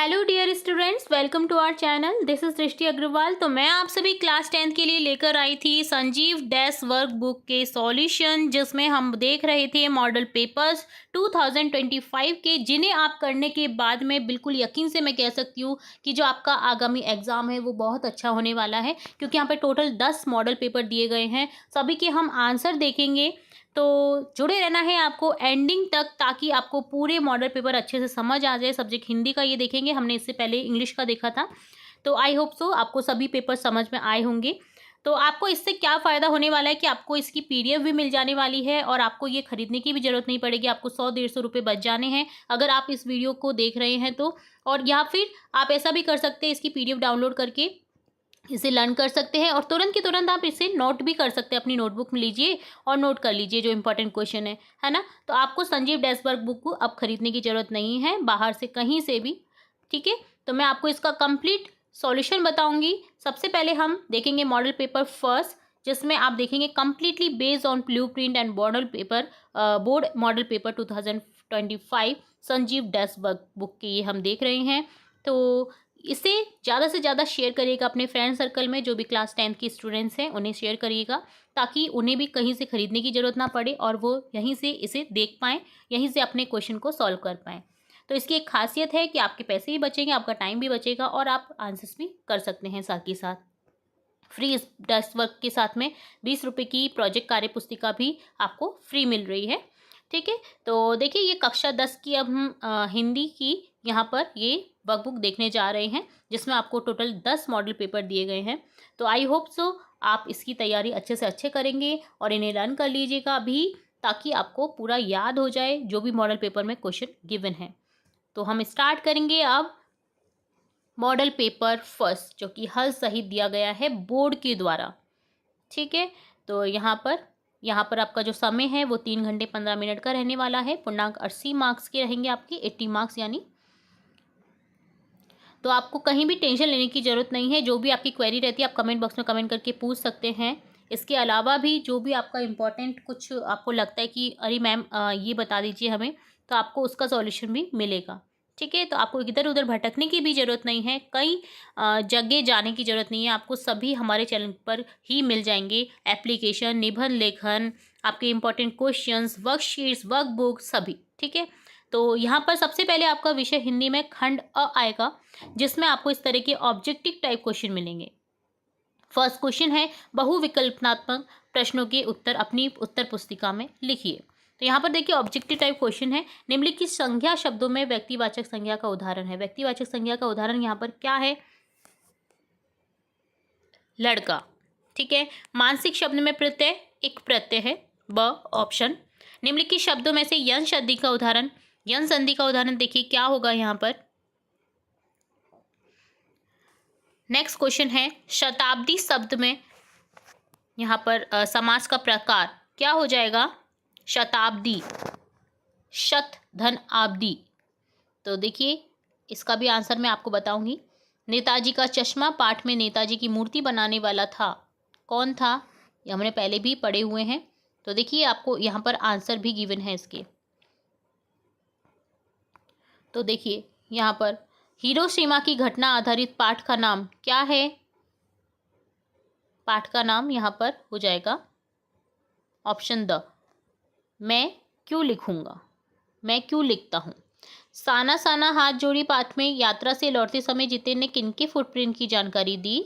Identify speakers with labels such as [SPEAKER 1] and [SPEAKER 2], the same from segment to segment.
[SPEAKER 1] Hello dear students, welcome to our channel. This is Drishti Agarwal. तो मैं आप सभी क्लास 10th के लिए लेकर आई थी संजीव डैश वर्क बुक के सॉल्यूशन, जिसमें हम देख रहे थे मॉडल पेपर्स 2025 के, जिन्हें आप करने के बाद में बिल्कुल यकीन से मैं कह सकती हूँ कि जो आपका आगामी एग्जाम है वो बहुत अच्छा होने वाला है, क्योंकि यहाँ पे टोटल 10 मॉडल पेपर दिए गए हैं। सभी के हम आंसर देखेंगे, तो जुड़े रहना है आपको एंडिंग तक, ताकि आपको पूरे मॉडल पेपर अच्छे से समझ आ जाए। सब्जेक्ट हिंदी का ये देखेंगे, हमने इससे पहले इंग्लिश का देखा था। तो आई होप सो आपको सभी पेपर समझ में आए होंगे। तो आपको इससे क्या फ़ायदा होने वाला है कि आपको इसकी पीडीएफ भी मिल जाने वाली है, और आपको ये खरीदने की भी ज़रूरत नहीं पड़ेगी। आपको 100-150 रुपये बच जाने हैं अगर आप इस वीडियो को देख रहे हैं तो। और या फिर आप ऐसा भी कर सकते हैं, इसकी पीडीएफ डाउनलोड करके इसे लर्न कर सकते हैं, और तुरंत के तुरंत आप इसे नोट भी कर सकते हैं। अपनी नोटबुक में लीजिए और नोट कर लीजिए जो इंपॉर्टेंट क्वेश्चन है ना। तो आपको संजीव डैशवर्क बुक को अब खरीदने की ज़रूरत नहीं है बाहर से कहीं से भी, ठीक है। तो मैं आपको इसका कंप्लीट सॉल्यूशन बताऊंगी। सबसे पहले हम देखेंगे मॉडल पेपर फर्स्ट, जिसमें आप देखेंगे completely based on blueprint and board model paper 2025 Sanjeev desk work book के ये हम देख रहे हैं। तो इसे ज़्यादा से ज़्यादा शेयर करिएगा अपने फ्रेंड सर्कल में, जो भी क्लास 10th के स्टूडेंट्स हैं उन्हें शेयर करिएगा, ताकि उन्हें भी कहीं से खरीदने की ज़रूरत ना पड़े और वो यहीं से इसे देख पाएँ, यहीं से अपने क्वेश्चन को सॉल्व कर पाएँ। तो इसकी एक खासियत है कि आपके पैसे भी बचेंगे, आपका टाइम भी बचेगा, और आप आंसर्स भी कर सकते हैं साथ ही साथ। फ्री इस डस्ट वर्क के साथ में 20 रुपये की प्रोजेक्ट कार्य पुस्तिका भी आपको फ्री मिल रही है, ठीक है। तो देखिए, ये कक्षा 10 की अब हम हिंदी की यहाँ पर ये वर्कबुक देखने जा रहे हैं, जिसमें आपको टोटल 10 मॉडल पेपर दिए गए हैं। तो आई होप सो आप इसकी तैयारी अच्छे से अच्छे करेंगे और इन्हें लर्न कर लीजिएगा अभी, ताकि आपको पूरा याद हो जाए जो भी मॉडल पेपर में क्वेश्चन गिवन है। तो हम स्टार्ट करेंगे अब मॉडल पेपर फर्स्ट, जो कि हल सहित दिया गया है बोर्ड के द्वारा, ठीक है। तो यहाँ पर आपका जो समय है वो 3 घंटे 15 मिनट का रहने वाला है। पूर्णांक 80 मार्क्स के रहेंगे, आपके 80 मार्क्स यानी। तो आपको कहीं भी टेंशन लेने की ज़रूरत नहीं है। जो भी आपकी क्वेरी रहती है आप कमेंट बॉक्स में कमेंट करके पूछ सकते हैं। इसके अलावा भी जो भी आपका इम्पोर्टेंट कुछ आपको लगता है कि अरे मैम ये बता दीजिए हमें, तो आपको उसका सॉल्यूशन भी मिलेगा, ठीक है। तो आपको इधर उधर भटकने की भी ज़रूरत नहीं है, कई जगह जाने की ज़रूरत नहीं है। आपको सभी हमारे चैनल पर ही मिल जाएंगे। एप्लीकेशन, निबंध लेखन, आपके इम्पोर्टेंट क्वेश्चंस, वर्कशीट्स, वर्कबुक सभी, ठीक है। तो यहाँ पर सबसे पहले आपका विषय हिंदी में खंड अ आएगा, जिसमें आपको इस तरह के ऑब्जेक्टिव टाइप क्वेश्चन मिलेंगे। फर्स्ट क्वेश्चन है, बहुविकल्पनात्मक प्रश्नों के उत्तर अपनी उत्तर पुस्तिका में लिखिए। तो यहाँ पर देखिए ऑब्जेक्टिव टाइप क्वेश्चन है। निम्नलिखित संज्ञा शब्दों में व्यक्तिवाचक संज्ञा का उदाहरण है। व्यक्तिवाचक संज्ञा का उदाहरण यहाँ पर क्या है? लड़का, ठीक है। मानसिक शब्द में प्रत्यय, एक प्रत्यय है ब, ऑप्शन। निम्नलिखित शब्दों में से यंग संधि का उदाहरण, यंग संधि का उदाहरण देखिए क्या होगा यहाँ पर। नेक्स्ट क्वेश्चन है, शताब्दी शब्द में यहाँ पर समास का प्रकार क्या हो जाएगा? शताब्दी, शत धन आब्दी। तो देखिए इसका भी आंसर मैं आपको बताऊंगी। नेताजी का चश्मा पाठ में नेताजी की मूर्ति बनाने वाला था, कौन था? ये हमने पहले भी पढ़े हुए हैं। तो देखिए आपको यहाँ पर आंसर भी गिवन है इसके। तो देखिए यहाँ पर हिरोशिमा की घटना आधारित पाठ का नाम क्या है? पाठ का नाम यहाँ पर हो जाएगा ऑप्शन द, मैं क्यों लिखूंगा, मैं क्यों लिखता हूँ। साना साना हाथ जोड़ी पाठ में यात्रा से लौटते समय जितेन ने किनके फुटप्रिंट की जानकारी दी?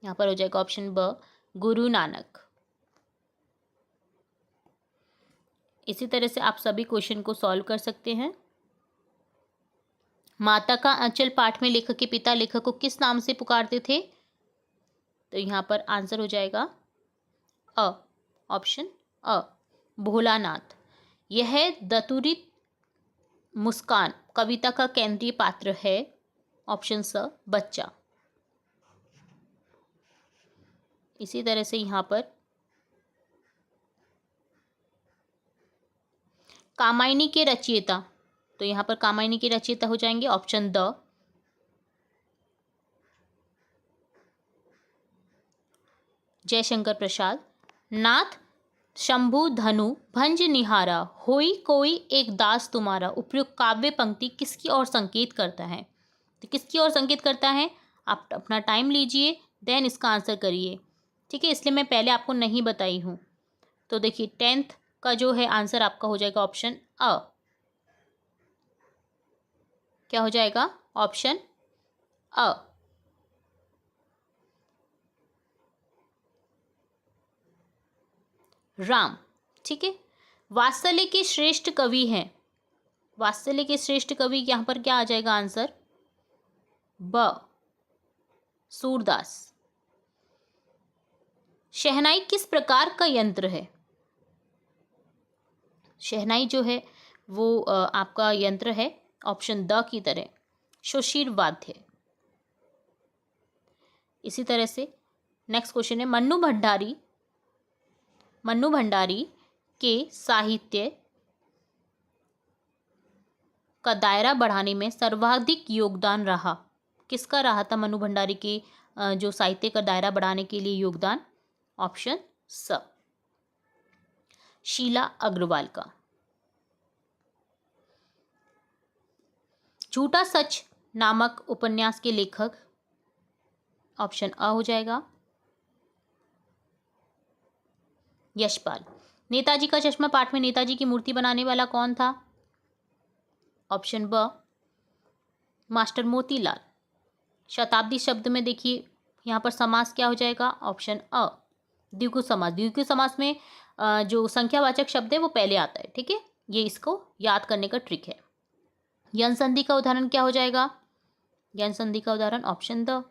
[SPEAKER 1] यहाँ पर हो जाएगा ऑप्शन ब, गुरु नानक। इसी तरह से आप सभी क्वेश्चन को सॉल्व कर सकते हैं। माता का आंचल पाठ में लेखक के पिता लेखक को किस नाम से पुकारते थे? तो यहाँ पर आंसर हो जाएगा अ, ऑप्शन अ, भोलानाथ। यह दतुरित मुस्कान कविता का केंद्रीय पात्र है, ऑप्शन स, बच्चा। इसी तरह से यहाँ पर कामायनी के रचयिता, तो यहाँ पर कामायनी के रचयिता हो जाएंगे ऑप्शन द, जयशंकर प्रसाद। नाथ शंभु धनु भंज निहारा, होई कोई एक दास तुम्हारा। उपयुक्त काव्य पंक्ति किसकी ओर संकेत करता है? तो किसकी ओर संकेत करता है? आप अपना टाइम लीजिए, देन इसका आंसर करिए। ठीक है, इसलिए मैं पहले आपको नहीं बताई हूँ। तो देखिए 10th का जो है आंसर आपका हो जाएगा ऑप्शन अ। क्या हो जाएगा? ऑप्शन अ। राम। ठीक है, वात्सल्य के श्रेष्ठ कवि हैं। वात्सल्य के श्रेष्ठ कवि यहाँ पर क्या आ जाएगा आंसर? ब, सूरदास। शहनाई किस प्रकार का यंत्र है? शहनाई जो है वो आपका यंत्र है, ऑप्शन द की तरह, सुशीर वाद्य। इसी तरह से नेक्स्ट क्वेश्चन है, मन्नू भंडारी के साहित्य का दायरा बढ़ाने में सर्वाधिक योगदान रहा। किसका रहा था मन्नू भंडारी के जो साहित्य का दायरा बढ़ाने के लिए योगदान? ऑप्शन स, शीला अग्रवाल का। झूठा सच नामक उपन्यास के लेखक? ऑप्शन अ हो जाएगा, यशपाल। नेताजी का चश्मा पाठ में नेताजी की मूर्ति बनाने वाला कौन था? ऑप्शन ब, मास्टर मोतीलाल। शताब्दी शब्द में देखिए यहाँ पर समास क्या हो जाएगा? ऑप्शन अ, द्विगु समास। द्विगु समास में जो संख्यावाचक शब्द है वो पहले आता है। ठीक है, ये इसको याद करने का ट्रिक है। यन संधि का उदाहरण क्या हो जाएगा? यन संधि का उदाहरण ऑप्शन द,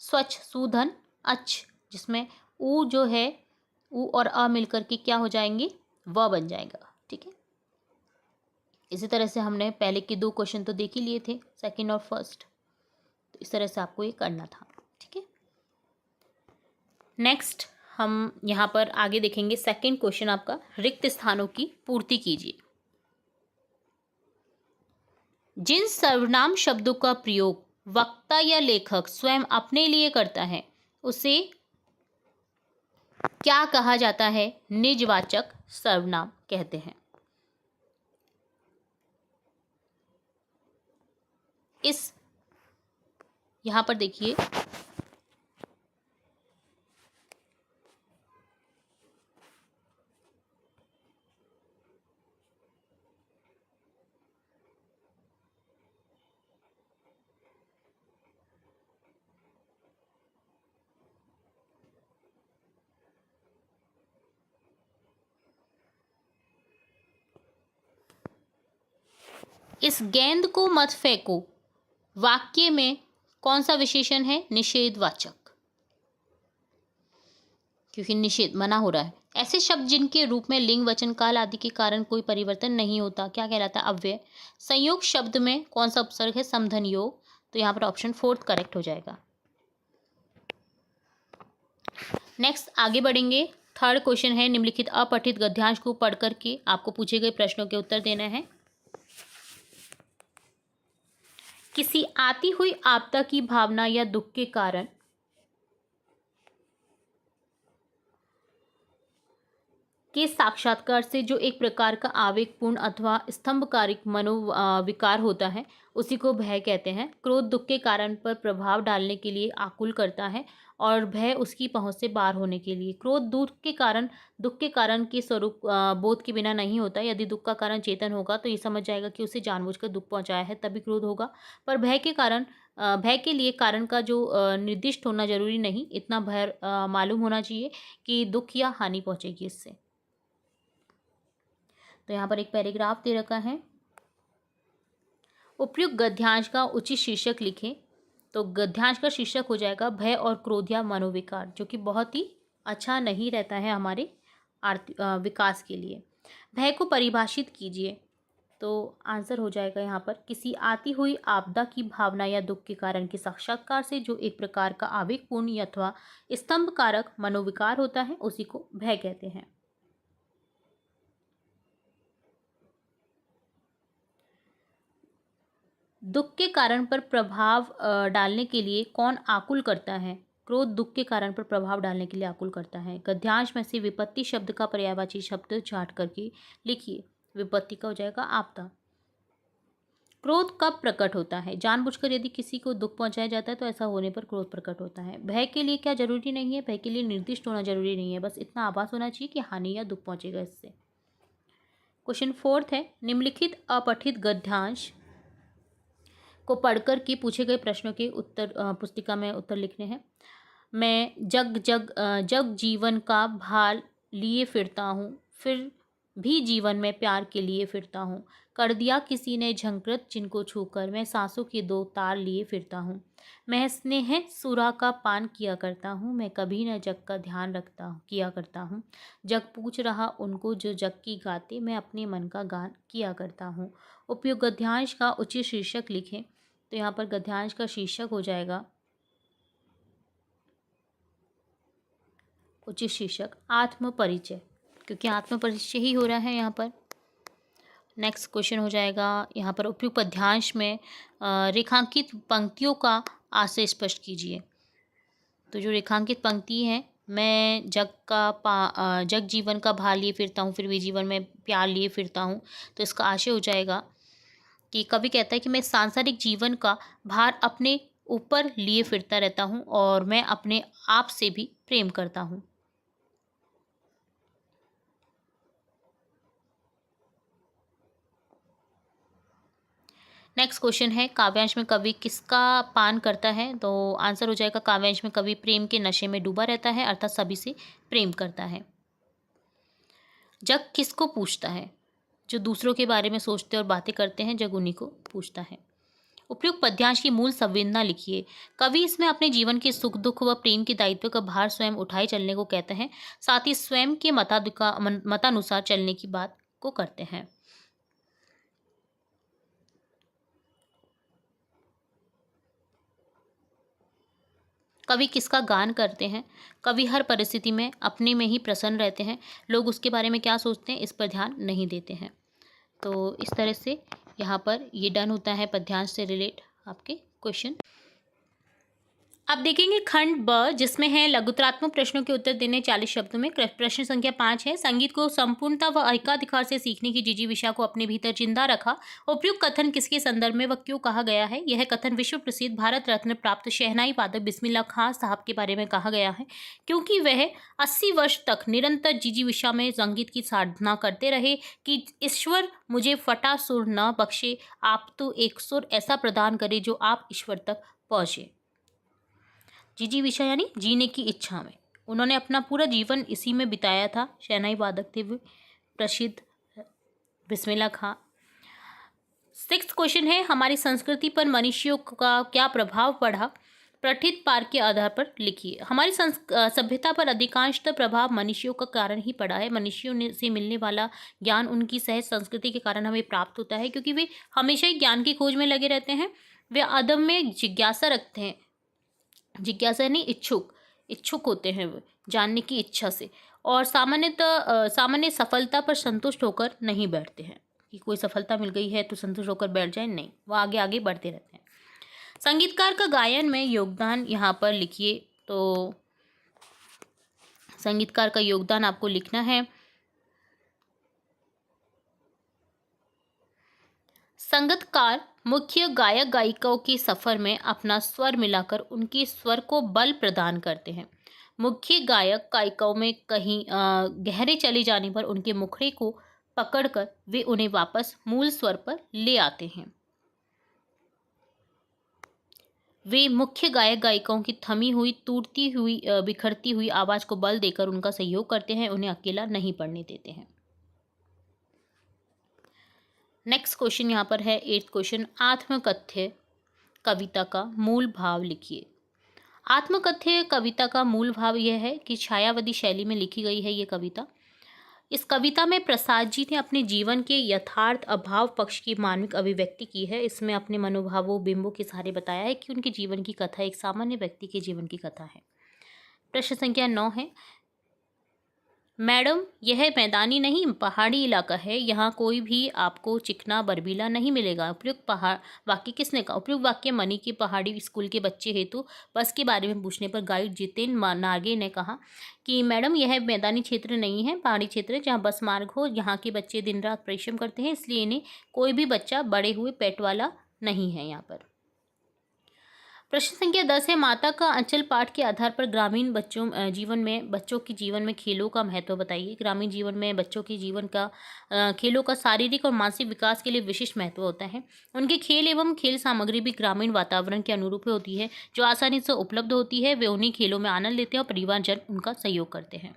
[SPEAKER 1] स्वच्छ, सुधन, अच्छ, जिसमें उ जो है उ और अ मिलकर के क्या हो जाएंगे? व बन जाएगा। ठीक है, इसी तरह से हमने पहले के 2 क्वेश्चन तो देख ही लिए थे, सेकंड और फर्स्ट। तो इस तरह से आपको ये करना था। ठीक है, नेक्स्ट हम यहाँ पर आगे देखेंगे। सेकंड क्वेश्चन आपका, रिक्त स्थानों की पूर्ति कीजिए। जिन सर्वनाम शब्दों का प्रयोग वक्ता या लेखक स्वयं अपने लिए करता है उसे क्या कहा जाता है? निजवाचक सर्वनाम कहते हैं। इस यहां पर देखिए इस गेंद को मत फेंको वाक्य में कौन सा विशेषण है? निषेधवाचक, क्योंकि निषेध मना हो रहा है। ऐसे शब्द जिनके रूप में लिंग, वचन, काल आदि के कारण कोई परिवर्तन नहीं होता क्या कहलाता है? अव्यय। संयोग शब्द में कौन सा उपसर्ग है? समधन योग। तो यहाँ पर ऑप्शन 4 करेक्ट हो जाएगा। नेक्स्ट आगे बढ़ेंगे। थर्ड क्वेश्चन है, निम्नलिखित अपठित गद्यांश को पढ़ करके आपको पूछे गए प्रश्नों के उत्तर देना है। किसी आती हुई आपदा की भावना या दुख के कारण के साक्षात्कार से जो एक प्रकार का आवेगपूर्ण अथवा स्तंभकारिक मनोविकार होता है उसी को भय कहते हैं। क्रोध दुख के कारण पर प्रभाव डालने के लिए आकुल करता है और भय उसकी पहुंच से बाहर होने के लिए। क्रोध दुख के कारण के स्वरूप बोध के बिना नहीं होता। यदि दुख का कारण चेतन होगा तो ये समझ जाएगा कि उसे जानबूझकर दुख पहुंचाया है, तभी क्रोध होगा। पर भय के लिए कारण का जो निर्दिष्ट होना जरूरी नहीं, इतना भय मालूम होना चाहिए कि दुख या हानि पहुंचेगी इससे। तो यहाँ पर एक पैराग्राफ दे रखा है, उपयुक्त गद्यांश का उचित शीर्षक लिखें। तो गद्यांश का शीर्षक हो जाएगा भय और क्रोध या मनोविकार, जो कि बहुत ही अच्छा नहीं रहता है हमारे विकास के लिए। भय को परिभाषित कीजिए। तो आंसर हो जाएगा यहाँ पर, किसी आती हुई आपदा की भावना या दुख के कारण के साक्षात्कार से जो एक प्रकार का आवेगपूर्ण अथवा स्तंभकारक मनोविकार होता है उसी को भय कहते हैं। दुख के कारण पर प्रभाव डालने के लिए कौन आकुल करता है? क्रोध दुख के कारण पर प्रभाव डालने के लिए आकुल करता है। गद्यांश में से विपत्ति शब्द का पर्यायवाची शब्द छांट करके लिखिए। विपत्ति का हो जाएगा आपदा। क्रोध कब प्रकट होता है? जानबूझकर यदि किसी को दुख पहुंचाया जाता है तो ऐसा होने पर क्रोध प्रकट होता है। भय के लिए क्या जरूरी नहीं है? भय के लिए निर्दिष्ट होना जरूरी नहीं है, बस इतना आभास होना चाहिए कि हानि या दुख पहुंचेगा इससे। क्वेश्चन 4 है, निम्नलिखित अपठित गद्यांश को पढ़कर के पूछे गए प्रश्नों के उत्तर पुस्तिका में उत्तर लिखने हैं। मैं जग जीवन का भार लिए फिरता हूँ, फिर भी जीवन में प्यार के लिए फिरता हूँ। कर दिया किसी ने झंकृत जिनको छूकर, मैं सांसों के 2 तार लिए फिरता हूँ। मैं स्नेह सुरा का पान किया करता हूँ, मैं कभी न जग का ध्यान किया करता हूँ। जग पूछ रहा उनको जो जग की गाते, मैं अपने मन का गान किया करता हूँ। उपयुक्त गद्यांश का उचित शीर्षक लिखें। तो यहाँ पर गद्यांश का शीर्षक हो जाएगा, उचित शीर्षक आत्म परिचय, क्योंकि आत्म परिचय ही हो रहा है यहाँ पर। नेक्स्ट क्वेश्चन हो जाएगा यहाँ पर, उपयुक्त पद्यांश में रेखांकित पंक्तियों का आशय स्पष्ट कीजिए। तो जो रेखांकित पंक्ति है, मैं जग जीवन का भार लिए फिरता हूँ, फिर भी जीवन में प्यार लिए फिरता हूँ, तो इसका आशय हो जाएगा कि कवि कहता है कि मैं सांसारिक जीवन का भार अपने ऊपर लिए फिरता रहता हूँ और मैं अपने आप से भी प्रेम करता हूँ। नेक्स्ट क्वेश्चन है, काव्यांश में कवि किसका पान करता है? तो आंसर हो जाएगा, काव्यांश में कवि प्रेम के नशे में डूबा रहता है, अर्थात सभी से प्रेम करता है। जग किसको पूछता है? जो दूसरों के बारे में सोचते और बातें करते हैं, जग उन्हीं को पूछता है। उपयुक्त पद्यांश की मूल संवेदना लिखिए। कवि इसमें अपने जीवन के सुख दुख व प्रेम के दायित्व का भार स्वयं उठाए चलने को कहते हैं, साथ ही स्वयं के मतानुसार चलने की बात को करते हैं। कवि किसका गान करते हैं? कवि हर परिस्थिति में अपने में ही प्रसन्न रहते हैं, लोग उसके बारे में क्या सोचते हैं इस पर ध्यान नहीं देते हैं। तो इस तरह से यहाँ पर ये डन होता है पद्यांश से रिलेट आपके क्वेश्चन। अब देखेंगे खंड ब, जिसमें है लघुतरात्मक प्रश्नों के उत्तर देने 40 शब्दों में। प्रश्न संख्या 5 है, संगीत को संपूर्णता व एकाधिकार से सीखने की जिजीविषा को अपने भीतर जिंदा रखा। उपयुक्त कथन किसके संदर्भ में व क्यों कहा गया है? यह कथन विश्व प्रसिद्ध भारत रत्न प्राप्त शहनाई वादक बिस्मिल्लाह खां साहब के बारे में कहा गया है, क्योंकि वह 80 वर्ष तक निरंतर जिजीविषा में संगीत की साधना करते रहे कि ईश्वर मुझे फटा सुर न बख्शे, आप तो एक सुर ऐसा प्रदान करे जो आप ईश्वर तक पहुँचे। जिजीविषा यानी जीने की इच्छा में, उन्होंने अपना पूरा जीवन इसी में बिताया था। शहनाई वादक थे वे प्रसिद्ध बिस्मिल्लाह खां। 6th क्वेश्चन है, हमारी संस्कृति पर मनुष्यों का क्या प्रभाव पड़ा? पठित पाठ के आधार पर लिखिए। हमारी सभ्यता पर अधिकांशतः प्रभाव मनुष्यों का कारण ही पड़ा है। मनुष्यों से मिलने वाला ज्ञान उनकी सहज संस्कृति के कारण हमें प्राप्त होता है, क्योंकि वे हमेशा ही ज्ञान की खोज में लगे रहते हैं। वे अदम्य जिज्ञासा रखते हैं, जिज्ञासा नहीं इच्छुक होते हैं वो जानने की इच्छा से, और सामान्य सफलता पर संतुष्ट होकर नहीं बैठते हैं कि कोई सफलता मिल गई है तो संतुष्ट होकर बैठ जाए, नहीं, वो आगे आगे बढ़ते रहते हैं। संगीतकार का गायन में योगदान यहाँ पर लिखिए। तो संगीतकार का योगदान आपको लिखना है, संगीतकार मुख्य गायक गायिकाओं के सफर में अपना स्वर मिलाकर उनके स्वर को बल प्रदान करते हैं। मुख्य गायक गायिकाओं में कहीं गहरे चले जाने पर उनके मुखड़े को पकड़कर वे उन्हें वापस मूल स्वर पर ले आते हैं। वे मुख्य गायक गायिकाओं की थमी हुई, टूटती हुई, बिखरती हुई आवाज को बल देकर उनका सहयोग करते हैं, उन्हें अकेला नहीं पड़ने देते हैं। नेक्स्ट क्वेश्चन यहाँ पर है 8th क्वेश्चन, आत्मकथ्य कविता का मूल भाव लिखिए। आत्मकथ्य कविता का मूल भाव यह है कि छायावादी शैली में लिखी गई है ये कविता। इस कविता में प्रसाद जी ने अपने जीवन के यथार्थ अभाव पक्ष की मानविक अभिव्यक्ति की है। इसमें अपने मनोभावों बिंबों के सहारे बताया है कि उनके जीवन की कथा एक सामान्य व्यक्ति के जीवन की कथा है। प्रश्न संख्या 9 है, मैडम, यह मैदानी नहीं पहाड़ी इलाका है, यहाँ कोई भी आपको चिकना बर्फीला नहीं मिलेगा। उपयुक्त पहाड़ वाक्य किसने कहा? उपयुक्त वाक्य मनी की पहाड़ी स्कूल के बच्चे हेतु बस के बारे में पूछने पर गाइड जितेन नागे ने कहा कि मैडम, यह मैदानी क्षेत्र नहीं है, पहाड़ी क्षेत्र है जहाँ बस मार्ग हो। यहाँ के बच्चे दिन रात परिश्रम करते हैं, इसलिए इन्हें कोई भी बच्चा बड़े हुए पेट वाला नहीं है यहाँ पर। प्रश्न संख्या 10 है, माता का अंचल पाठ के आधार पर ग्रामीण बच्चों के जीवन में खेलों का महत्व बताइए। ग्रामीण जीवन में बच्चों के जीवन का खेलों का शारीरिक और मानसिक विकास के लिए विशिष्ट महत्व होता है। उनके खेल एवं खेल सामग्री भी ग्रामीण वातावरण के अनुरूप होती है, जो आसानी से उपलब्ध होती है। वे उन्हीं खेलों में आनंद लेते हैं और परिवारजन उनका सहयोग करते हैं।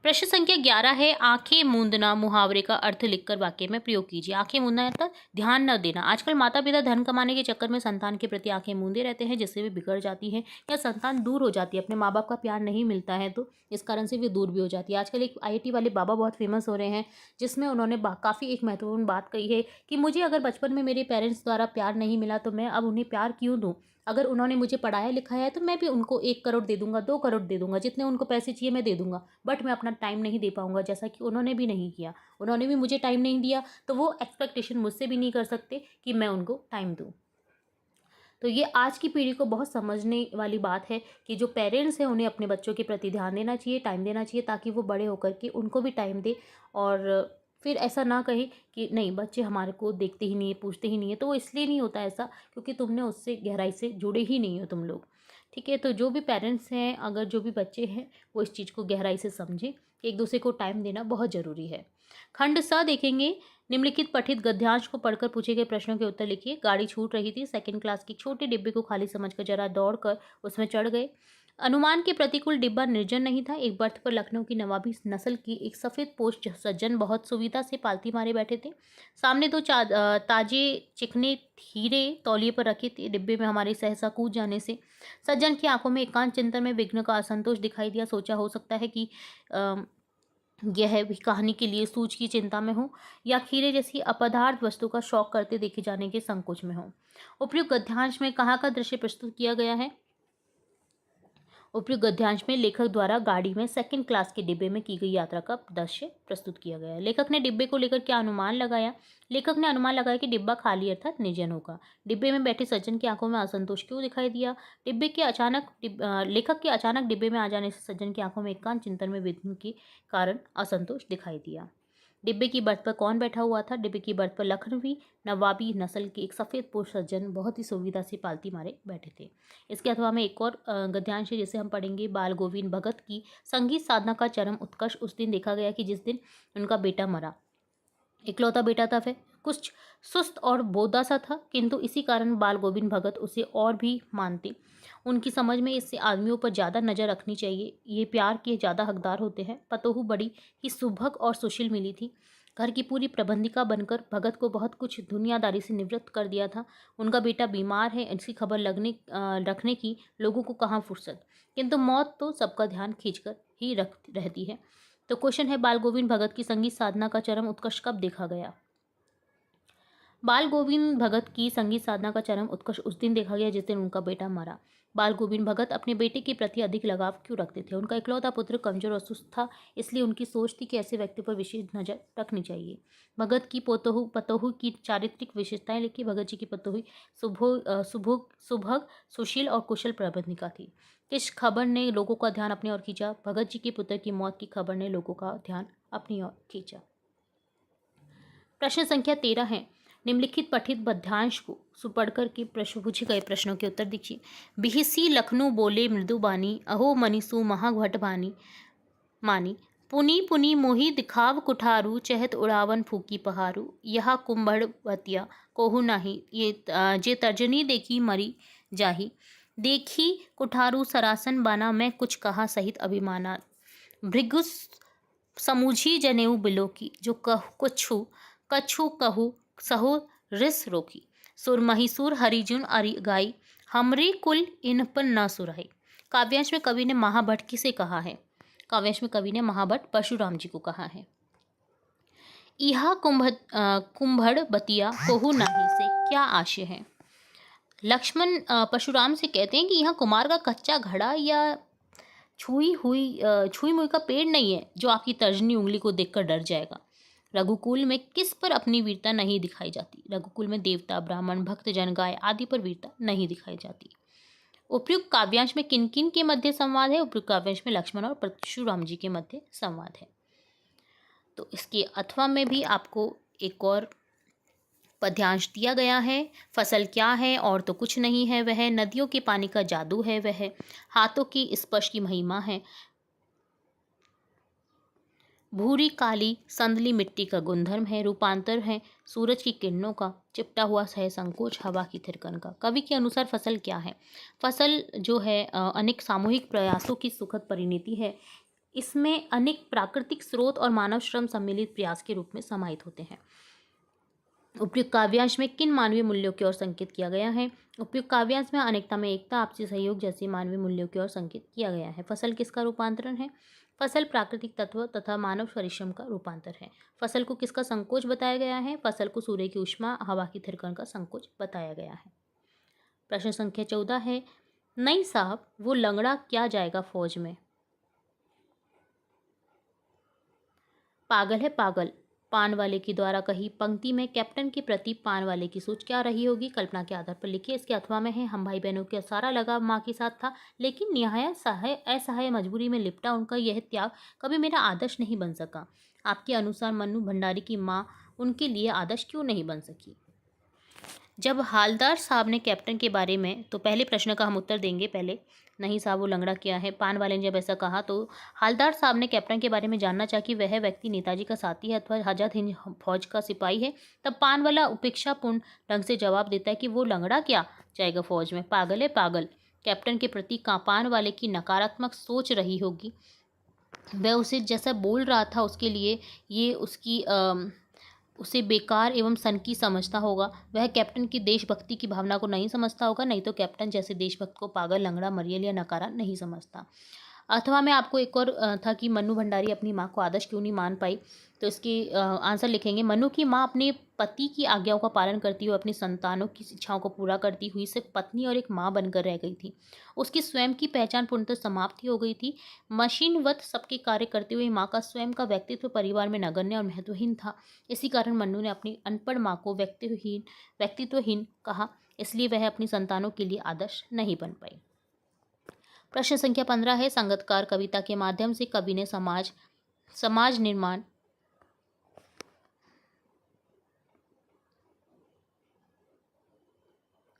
[SPEAKER 1] प्रश्न संख्या 11 है, आंखें मूंदना मुहावरे का अर्थ लिखकर वाक्य में प्रयोग कीजिए। आंखें मूंदना अर्थात ध्यान न देना। आजकल माता पिता धन कमाने के चक्कर में संतान के प्रति आंखें मूंदे रहते हैं, जिससे वे बिगड़ जाती हैं या संतान दूर हो जाती है। अपने माँ बाप का प्यार नहीं मिलता है तो इस कारण से वे दूर भी हो जाती है। आजकल एक IIT वाले बाबा बहुत फेमस हो रहे हैं, जिसमें उन्होंने काफ़ी एक महत्वपूर्ण बात कही है कि मुझे अगर बचपन में मेरे पेरेंट्स द्वारा प्यार नहीं मिला तो मैं अब उन्हें प्यार क्यों दूँ। अगर उन्होंने मुझे पढ़ाया लिखाया है तो मैं भी उनको 1 करोड़ दे दूंगा, 2 करोड़ दे दूंगा, जितने उनको पैसे चाहिए मैं दे दूंगा। बट मैं अपना टाइम नहीं दे पाऊंगा, जैसा कि उन्होंने भी नहीं किया। उन्होंने भी मुझे टाइम नहीं दिया, तो वो एक्सपेक्टेशन मुझसे भी नहीं कर सकते कि मैं उनको टाइम दूँ। तो ये आज की पीढ़ी को बहुत समझने वाली बात है कि जो पेरेंट्स हैं उन्हें अपने बच्चों के प्रति ध्यान देना चाहिए, टाइम देना चाहिए, ताकि वो बड़े होकर के उनको भी टाइम दे और फिर ऐसा ना कहे कि नहीं बच्चे हमारे को देखते ही नहीं है, पूछते ही नहीं है। तो वो इसलिए नहीं होता ऐसा क्योंकि तुमने उससे गहराई से जुड़े ही नहीं हो तुम लोग। ठीक है, तो जो भी पेरेंट्स हैं, अगर जो भी बच्चे हैं, वो इस चीज़ को गहराई से समझें कि एक दूसरे को टाइम देना बहुत ज़रूरी है। खंड स देखेंगे, निम्नलिखित पठित गद्यांश को पढ़कर पूछे गए प्रश्नों के उत्तर लिखिए। गाड़ी छूट रही थी, सेकंड क्लास की छोटे डिब्बे को खाली समझकर जरा दौड़कर उसमें चढ़ गए। अनुमान के प्रतिकूल डिब्बा निर्जन नहीं था। एक बर्थ पर लखनऊ की नवाबी नस्ल की एक सफ़ेद पोश सज्जन बहुत सुविधा से पालती मारे बैठे थे। सामने दो ताजे चिकने हीरे तौलिए पर रखे थे। डिब्बे में हमारे सहसा कूद जाने से सज्जन की आंखों में एकांत चिंतन में विघ्न का असंतोष दिखाई दिया। सोचा हो सकता है कि यह भी कहानी के लिए सूझ की चिंता में हो या खीरे जैसी अपदार्थ वस्तु का शौक करते देखे जाने के संकोच में हो। उपयुक्त गद्यांश में कहाँ का दृश्य प्रस्तुत किया गया है? उपयुक्त गद्यांश में लेखक द्वारा गाड़ी में सेकंड क्लास के डिब्बे में की गई यात्रा का दृश्य प्रस्तुत किया गया है। लेखक ने डिब्बे को लेकर क्या अनुमान लगाया? लेखक ने अनुमान लगाया कि डिब्बा खाली अर्थात निर्जन होगा। डिब्बे में बैठे सज्जन की आंखों में असंतोष क्यों दिखाई दिया? लेखक के अचानक डिब्बे में आ जाने से सज्जन की आंखों में एकांत चिंतन में विघ्न के कारण असंतोष दिखाई दिया। डिब्बे की बर्थ पर कौन बैठा हुआ था? डिब्बे की बर्थ पर लखनवी नवाबी नस्ल के एक सफ़ेद पोश सज्जन बहुत ही सुविधा से पालती मारे बैठे थे। इसके अथवा में एक और गद्यांश है जिसे हम पढ़ेंगे। बाल गोविंद भगत की संगीत साधना का चरम उत्कर्ष उस दिन देखा गया कि जिस दिन उनका बेटा मरा। इकलौता बेटा था, वह कुछ सुस्त और बोदा सा था, किंतु इसी कारण बाल गोविंद भगत उसे और भी मानते। उनकी समझ में इससे आदमियों पर ज़्यादा नज़र रखनी चाहिए, ये प्यार के ज़्यादा हकदार होते हैं। पतोहू बड़ी ही सुभग और सुशील मिली थी। घर की पूरी प्रबंधिका बनकर भगत को बहुत कुछ दुनियादारी से निवृत्त कर दिया था। उनका बेटा बीमार है, इसकी खबर रखने की लोगों को कहाँ फुर्सत, किंतु मौत तो सबका ध्यान खींचकर ही रख रहती है। तो क्वेश्चन है, बाल गोविंद भगत की संगीत साधना का चरम उत्कर्ष कब देखा गया? बाल गोविंद भगत की संगीत साधना का चरम उत्कर्ष उस दिन देखा गया जिस दिन उनका बेटा मरा। बाल गोविंद भगत अपने बेटे के प्रति अधिक लगाव क्यों रखते थे? उनका इकलौता पुत्र कमजोर और सुस्त था, इसलिए उनकी सोच थी कि ऐसे व्यक्ति पर विशेष नजर रखनी चाहिए। भगत की पतोहू की चारित्रिक विशेषताएं लिखी। भगत जी की पतोहू सुभग सुशील और कुशल प्रबंधिका थी। किस खबर ने लोगों का ध्यान अपनी ओर खींचा? भगत जी के पुत्र की मौत की खबर ने लोगों का ध्यान अपनी ओर खींचा। प्रश्न संख्या 13 है, निम्नलिखित पठित पद्यांश को सुपढ़ करके पूछे गए प्रश्नों के उत्तर दीजिए। बिहसी लखनऊ बोले मृदुबानी, अहो मनीषु महाघट मानी। पुनी पुनी मोही दिखाव कुठारू, चहत उड़ावन फूकी पहारू। यह कुंभड़वतिया कोहू नाही, जे तर्जनी देखी मरी जाही। देखी कुठारू सरासन बाना, मैं कुछ कहा सहित अभिमाना। भृगु समूझी जनेऊ बिलो की, जो कछु कहू सहो रिस रोकी। सुर महिसूर हरिजुन अरि गाई, हमरे कुल इन पर न सुराई। काव्यांश में कवि ने महाभट्ट किसे कहा है? काव्यांश में कवि ने महाभट्ट परशुराम जी को कहा है। इहा कुंभड़ बतिया कोहू नाही से क्या आशय है? लक्ष्मण परशुराम से कहते हैं कि यहाँ कुमार का कच्चा घड़ा या छुई मुई का पेड़ नहीं है जो आपकी तर्जनी उंगली को देखकर डर जाएगा। रघुकुल में किस पर अपनी वीरता नहीं दिखाई जाती? रघुकुल में देवता, ब्राह्मण, भक्त जन, गाय आदि पर वीरता नहीं दिखाई जाती। उपयुक्त काव्यांश में किन किन के मध्य संवाद है? उपयुक्त काव्यांश में लक्ष्मण और परशुराम जी के मध्य संवाद है। तो इसके अथवा में भी आपको एक और पद्यांश दिया गया है। फसल क्या है और तो कुछ नहीं है वह, नदियों के पानी का जादू है वह, हाथों की स्पर्श की महिमा है, भूरी काली संदली मिट्टी का गुणधर्म है, रूपांतर है, सूरज की किरणों का, चिपटा हुआ है संकोच हवा की थिरकन का। कवि के अनुसार फसल क्या है? फसल जो है अनेक सामूहिक प्रयासों की सुखद परिणति है। इसमें अनेक प्राकृतिक स्रोत और मानव श्रम सम्मिलित प्रयास के रूप में समाहित होते हैं। उपयुक्त काव्यांश में किन मानवीय मूल्यों की ओर संकेत किया गया है? उपयुक्त काव्यांश में अनेकता में एकता, आपसी सहयोग जैसी मानवीय मूल्यों की ओर संकेत किया गया है। फसल किसका रूपांतरण है? फसल प्राकृतिक तत्व तथा मानव परिश्रम का रूपांतर है। फसल को किसका संकोच बताया गया है? फसल को सूर्य की ऊष्मा, हवा की थिरकन का संकोच बताया गया है। प्रश्न संख्या 14 है, नहीं साहब वो लंगड़ा क्या जाएगा फौज में? पागल है पागल, पान वाले की द्वारा कही पंक्ति में कैप्टन के प्रति पान वाले की सोच क्या रही होगी? कल्पना के आधार पर लिखिए। इसके अथवा में है, हम भाई बहनों के सारा लगाव माँ के साथ था, लेकिन निहायत असहाय मजबूरी में लिपटा उनका यह त्याग कभी मेरा आदर्श नहीं बन सका। आपके अनुसार मन्नू भंडारी की माँ उनके लिए आदर्श क्यों नहीं बन सकी? जब हालदार साहब ने कैप्टन के बारे में, तो पहले प्रश्न का हम उत्तर देंगे पहले। नहीं साहब वो लंगड़ा क्या है, पान वाले ने जब ऐसा कहा तो हालदार साहब ने कैप्टन के बारे में जानना चाहा कि वह व्यक्ति नेताजी का साथी है अथवा आजाद हिंद फौज का सिपाही है। तब पान वाला उपेक्षापूर्ण ढंग से जवाब देता है कि वो लंगड़ा क्या जाएगा फौज में, पागल है पागल। कैप्टन के प्रति पान वाले की नकारात्मक सोच रही होगी। वह उसे जैसा बोल रहा था उसके लिए ये उसे बेकार एवं सनकी समझता होगा। वह कैप्टन की देशभक्ति की भावना को नहीं समझता होगा, नहीं तो कैप्टन जैसे देशभक्त को पागल, लंगड़ा, मरियल या नकारा नहीं समझता। अथवा में आपको एक और था कि मन्नू भंडारी अपनी माँ को आदर्श क्यों नहीं मान पाई, तो इसकी आंसर लिखेंगे। मन्नू की माँ अपने पति की आज्ञाओं का पालन करती हुई अपनी संतानों की इच्छाओं को पूरा करती हुई सिर्फ पत्नी और एक माँ बनकर रह गई थी। उसकी स्वयं की पहचान पूर्णतः समाप्त ही हो गई थी। मशीनवत सबके कार्य करते हुए माँ का स्वयं का व्यक्तित्व परिवार में नगण्य और महत्वहीन था। इसी कारण मन्नू ने अपनी अनपढ़ माँ को व्यक्तित्वहीन कहा, इसलिए वह अपनी संतानों के लिए आदर्श नहीं बन पाई। प्रश्न संख्या 15 है, संगतकार कविता के माध्यम से कवि ने समाज निर्माण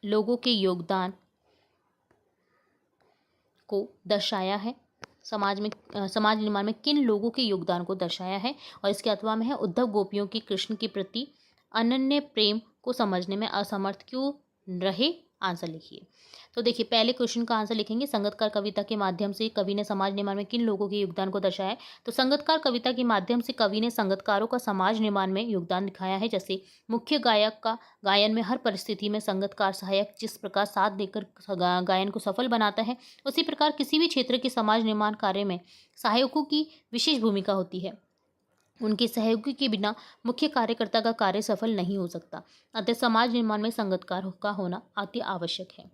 [SPEAKER 1] लोगों के योगदान को दर्शाया है। समाज निर्माण में किन लोगों के योगदान को दर्शाया है? और इसके अथवा में है, उद्धव गोपियों की कृष्ण के प्रति अनन्य प्रेम को समझने में असमर्थ क्यों रहे? आंसर लिखिए। तो देखिए, पहले क्वेश्चन का आंसर लिखेंगे, संगतकार कविता के माध्यम से कवि ने समाज निर्माण में किन लोगों के योगदान को दर्शाया है? तो संगतकार कविता के माध्यम से कवि ने संगतकारों का समाज निर्माण में योगदान दिखाया है। जैसे मुख्य गायक का गायन में हर परिस्थिति में संगतकार सहायक जिस प्रकार साथ देकर गायन को सफल बनाता है, उसी प्रकार किसी भी क्षेत्र के समाज निर्माण कार्य में सहायकों की विशेष भूमिका होती है। उनके सहयोगी के बिना मुख्य कार्यकर्ता का कार्य सफल नहीं हो सकता। अतः समाज निर्माण में संगतकार का होना अति आवश्यक है।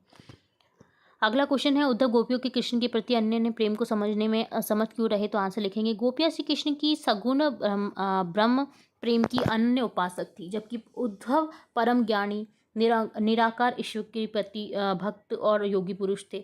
[SPEAKER 1] अगला क्वेश्चन है, उद्धव गोपियों के कृष्ण के प्रति अन्य प्रेम को समझने में असमर्थ क्यों रहे? तो आंसर लिखेंगे, गोपियाँ श्री कृष्ण की सगुण ब्रह्म प्रेम की अनन्य उपासक थी, जबकि उद्धव परम ज्ञानी निराकार ईश्वर के प्रति भक्त और योगी पुरुष थे।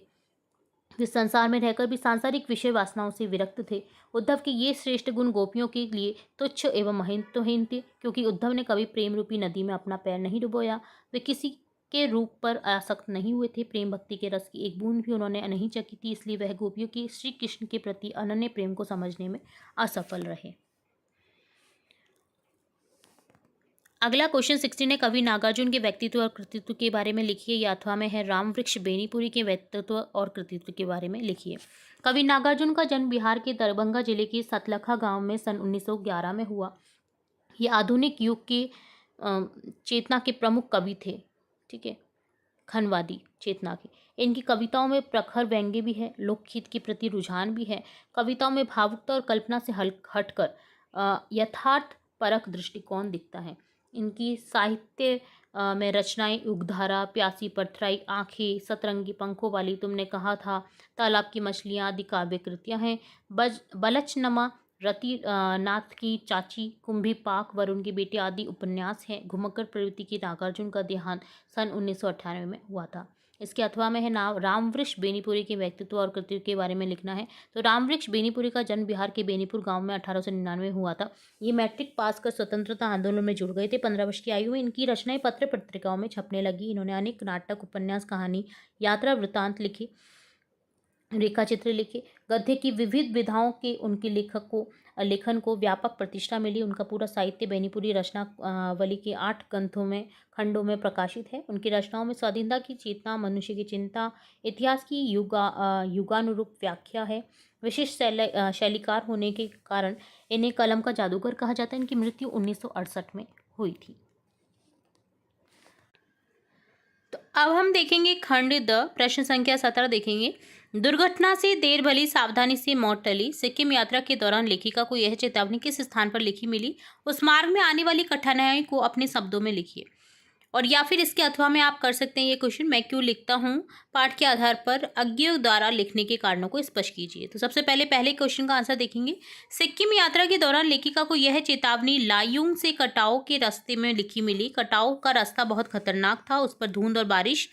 [SPEAKER 1] वे संसार में रहकर भी सांसारिक विषय वासनाओं से विरक्त थे। उद्धव के ये श्रेष्ठ गुण गोपियों के लिए तुच्छ एवं महत्वहीन थे, क्योंकि उद्धव ने कभी प्रेम रूपी नदी में अपना पैर नहीं डुबोया। वे किसी के रूप पर आसक्त नहीं हुए थे। प्रेम भक्ति के रस की एक बूंद भी उन्होंने नहीं चखी थी, इसलिए वह गोपियों की श्री कृष्ण के प्रति अनन्य प्रेम को समझने में असफल रहे। अगला क्वेश्चन 16 है, कवि नागार्जुन के व्यक्तित्व और कृतित्व के बारे में लिखिए। या अथवा में है, राम वृक्ष बेनीपुरी के व्यक्तित्व और कृतित्व के बारे में लिखिए। कवि नागार्जुन का जन्म बिहार के दरभंगा जिले के सतलखा गांव में सन 1911 में हुआ। ये आधुनिक युग के चेतना के प्रमुख कवि थे, ठीक है, खनवादी चेतना के। इनकी कविताओं में प्रखर व्यंग्य भी है, लोकहित के प्रति रुझान भी है। कविताओं में भावुकता और कल्पना से हटकर यथार्थ परक दृष्टिकोण दिखता है। इनकी साहित्य में रचनाएं युगधारा, प्यासी परथराई आंखें, सतरंगी पंखों वाली, तुमने कहा था, तालाब की मछलियाँ आदि काव्य कृतियाँ हैं। बलचनमा, रति नाथ की चाची, कुंभी पाक, वरुण की बेटी आदि उपन्यास हैं। घुमक्कड़ प्रवृत्ति की नागार्जुन का देहांत सन 1998 में हुआ था। इसके अथवा में है नाम रामवृक्ष बेनीपुरी के व्यक्तित्व और कृतियों के बारे में लिखना है। तो रामवृक्ष बेनीपुरी का जन्म बिहार के बेनीपुर गांव में 1899 हुआ था। ये मैट्रिक पास कर स्वतंत्रता आंदोलन में जुड़ गए थे। 15 वर्ष की आयु में इनकी रचनाएं पत्र पत्रिकाओं में छपने लगी। इन्होंने अनेक नाटक, उपन्यास, कहानी, यात्रा वृत्तांत लिखे, रेखा चित्र लिखे। गद्य की विविध विधाओं के उनके लेखन को व्यापक प्रतिष्ठा मिली। उनका पूरा साहित्य बेनीपुरी रचनावली के 8 खंडों में प्रकाशित है। उनकी रचनाओं में स्वाधीनता की चेतना, मनुष्य की चिंता, इतिहास की युगानुरूप व्याख्या है। विशिष्ट शैलीकार होने के कारण इन्हें कलम का जादूगर कहा जाता है। इनकी मृत्यु 1968 में हुई थी। तो अब हम देखेंगे खंड द, प्रश्न संख्या 17 देखेंगे। दुर्घटना से देर भली सावधानी से मौत टली, सिक्किम यात्रा के दौरान लेखिका को यह चेतावनी किस स्थान पर लिखी मिली? उस मार्ग में आने वाली कठिनाई को अपने शब्दों में लिखिए। और या फिर इसके अथवा में आप कर सकते हैं ये क्वेश्चन, मैं क्यों लिखता हूँ, पाठ के आधार पर अज्ञेयों द्वारा लिखने के कारणों को स्पष्ट कीजिए। तो सबसे पहले क्वेश्चन का आंसर देखेंगे। सिक्किम यात्रा के दौरान लेखिका को यह चेतावनी लायुंग से कटाओ के रास्ते में लिखी मिली। कटाओ का रास्ता बहुत खतरनाक था, उस पर धुंध और बारिश।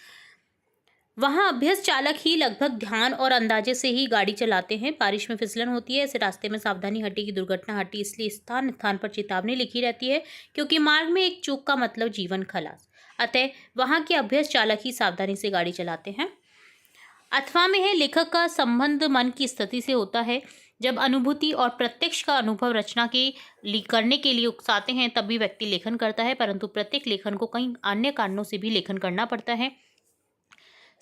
[SPEAKER 1] वहाँ अभ्यस्त चालक ही लगभग ध्यान और अंदाजे से ही गाड़ी चलाते हैं। बारिश में फिसलन होती है, ऐसे रास्ते में सावधानी हटी की दुर्घटना हटी। इसलिए स्थान स्थान पर चेतावनी लिखी रहती है, क्योंकि मार्ग में एक चूक का मतलब जीवन खलास। अतः वहाँ के अभ्यस्त चालक ही सावधानी से गाड़ी चलाते हैं। अथवा में है, लेखक का संबंध मन की स्थिति से होता है। जब अनुभूति और प्रत्यक्ष का अनुभव रचना करने के लिए उकसाते हैं, तभी व्यक्ति लेखन करता है, परंतु प्रत्येक लेखन को कई अन्य कारणों से भी लेखन करना पड़ता है।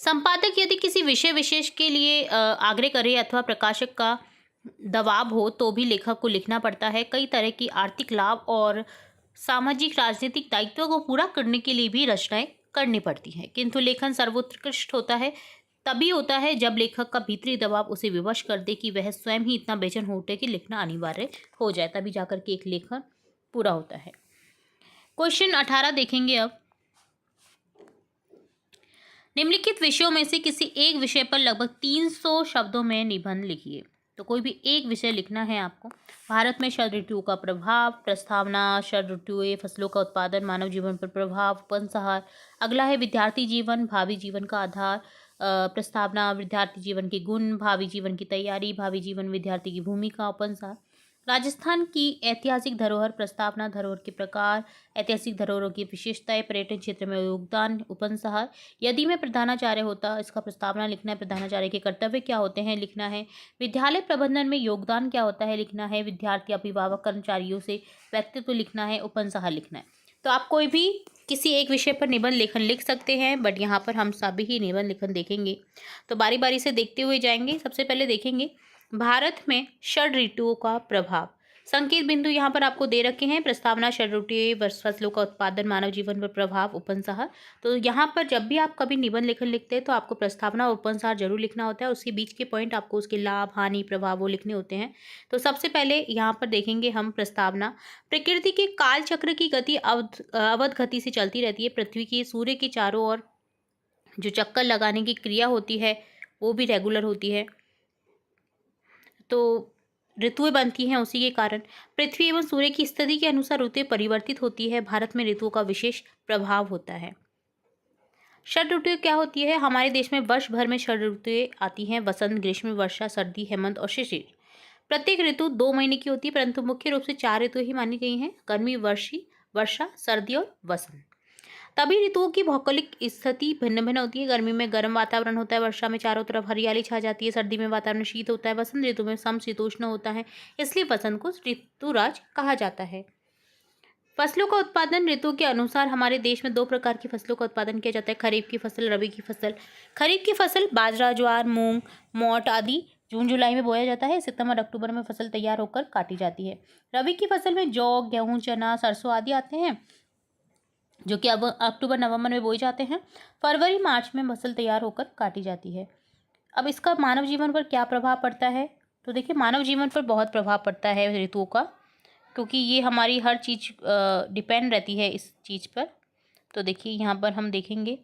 [SPEAKER 1] संपादक यदि किसी विषय विशेष के लिए आग्रह करे अथवा प्रकाशक का दबाव हो तो भी लेखक को लिखना पड़ता है। कई तरह की आर्थिक लाभ और सामाजिक राजनीतिक दायित्वों को पूरा करने के लिए भी रचनाएं करनी पड़ती हैं, किंतु लेखन सर्वोत्कृष्ट होता है तभी होता है जब लेखक का भीतरी दबाव उसे विवश कर दे कि वह स्वयं ही इतना बेचैन हो उठे कि लिखना अनिवार्य हो जाए, तभी जाकर के एक लेखन पूरा होता है। क्वेश्चन 18 देखेंगे अब। निम्नलिखित विषयों में से किसी एक विषय पर लगभग 300 शब्दों में निबंध लिखिए। तो कोई भी एक विषय लिखना है आपको। भारत में शरद ऋतु का प्रभाव, प्रस्तावना, शरद ऋतु फसलों का उत्पादन, मानव जीवन पर प्रभाव, उपसंहार। अगला है विद्यार्थी जीवन, भावी जीवन का आधार, प्रस्तावना, विद्यार्थी जीवन के गुण, भावी जीवन की तैयारी, भावी जीवन विद्यार्थी की भूमिका, उपसंहार। राजस्थान की ऐतिहासिक धरोहर, प्रस्तावना, धरोहर के प्रकार, ऐतिहासिक धरोहरों की विशेषताएं, पर्यटन क्षेत्र में योगदान, उपसंहार। यदि मैं प्रधानाचार्य होता, इसका प्रस्तावना लिखना है। प्रधानाचार्य के कर्तव्य क्या होते हैं लिखना है। विद्यालय प्रबंधन में योगदान क्या होता है लिखना है। विद्यार्थी, अभिभावक, कर्मचारियों से व्यक्तित्व लिखना है। उपसंहार लिखना है। तो आप कोई भी किसी एक विषय पर निबंध लेखन लिख सकते हैं, बट यहाँ पर हम सभी ही निबंध लेखन देखेंगे, तो बारी बारी से देखते हुए जाएंगे। सबसे पहले देखेंगे भारत में षड ऋतुओं का प्रभाव। संकेत बिंदु यहाँ पर आपको दे रखे हैं। प्रस्तावना, षड ऋतु, फसलों का उत्पादन, मानव जीवन पर प्रभाव, उपसंहार। तो यहाँ पर जब भी आप कभी निबंध लेखन लिखते हैं तो आपको प्रस्तावना और उपसंहार जरूर लिखना होता है। उसके बीच के पॉइंट आपको उसके लाभ, हानि, प्रभाव वो लिखने होते हैं। तो सबसे पहले यहाँ पर देखेंगे हम प्रस्तावना। प्रकृति के काल चक्र की गति अवध गति से चलती रहती है। पृथ्वी की सूर्य के चारों ओर जो चक्कर लगाने की क्रिया होती है वो भी रेगुलर होती है, तो ऋतुएं बनती हैं उसी के कारण। पृथ्वी एवं सूर्य की स्थिति के अनुसार ऋतुएं परिवर्तित होती है। भारत में ऋतुओं का विशेष प्रभाव होता है। षड ऋतुएं क्या होती है? हमारे देश में वर्ष भर में षड ऋतुएं आती हैं: वसंत, ग्रीष्म, वर्षा, सर्दी, हेमंत और शिशिर। प्रत्येक ऋतु 2 महीने की होती है, परंतु मुख्य रूप से 4 ऋतुएं ही मानी गई हैं: गर्मी, वर्षा, सर्दी और वसंत। तभी ऋतुओं की भौगोलिक स्थिति भिन्न भिन्न होती है। गर्मी में गर्म वातावरण होता है, वर्षा में चारों तरफ हरियाली छा जाती है, सर्दी में वातावरण शीत होता है, वसंत ऋतु में समशीतोष्ण होता है, इसलिए वसंत को ऋतुराज कहा जाता है। फसलों का उत्पादन ऋतु के अनुसार हमारे देश में 2 प्रकार की फसलों का उत्पादन किया जाता है: खरीफ की फसल, रबी की फसल। खरीफ की फसल बाजरा, ज्वार, मूंग, मोट आदि जून जुलाई में बोया जाता है। सितंबर अक्टूबर में फसल तैयार होकर काटी जाती है। रबी की फसल में जौ, गेहूं, चना, सरसों आदि आते हैं, जो कि अब अक्टूबर नवंबर में बोए जाते हैं। फरवरी मार्च में फसल तैयार होकर काटी जाती है। अब इसका मानव जीवन पर क्या प्रभाव पड़ता है? तो देखिए, मानव जीवन पर बहुत प्रभाव पड़ता है ऋतुओं का, क्योंकि ये हमारी हर चीज़ डिपेंड रहती है इस चीज़ पर। तो देखिए यहाँ पर हम देखेंगे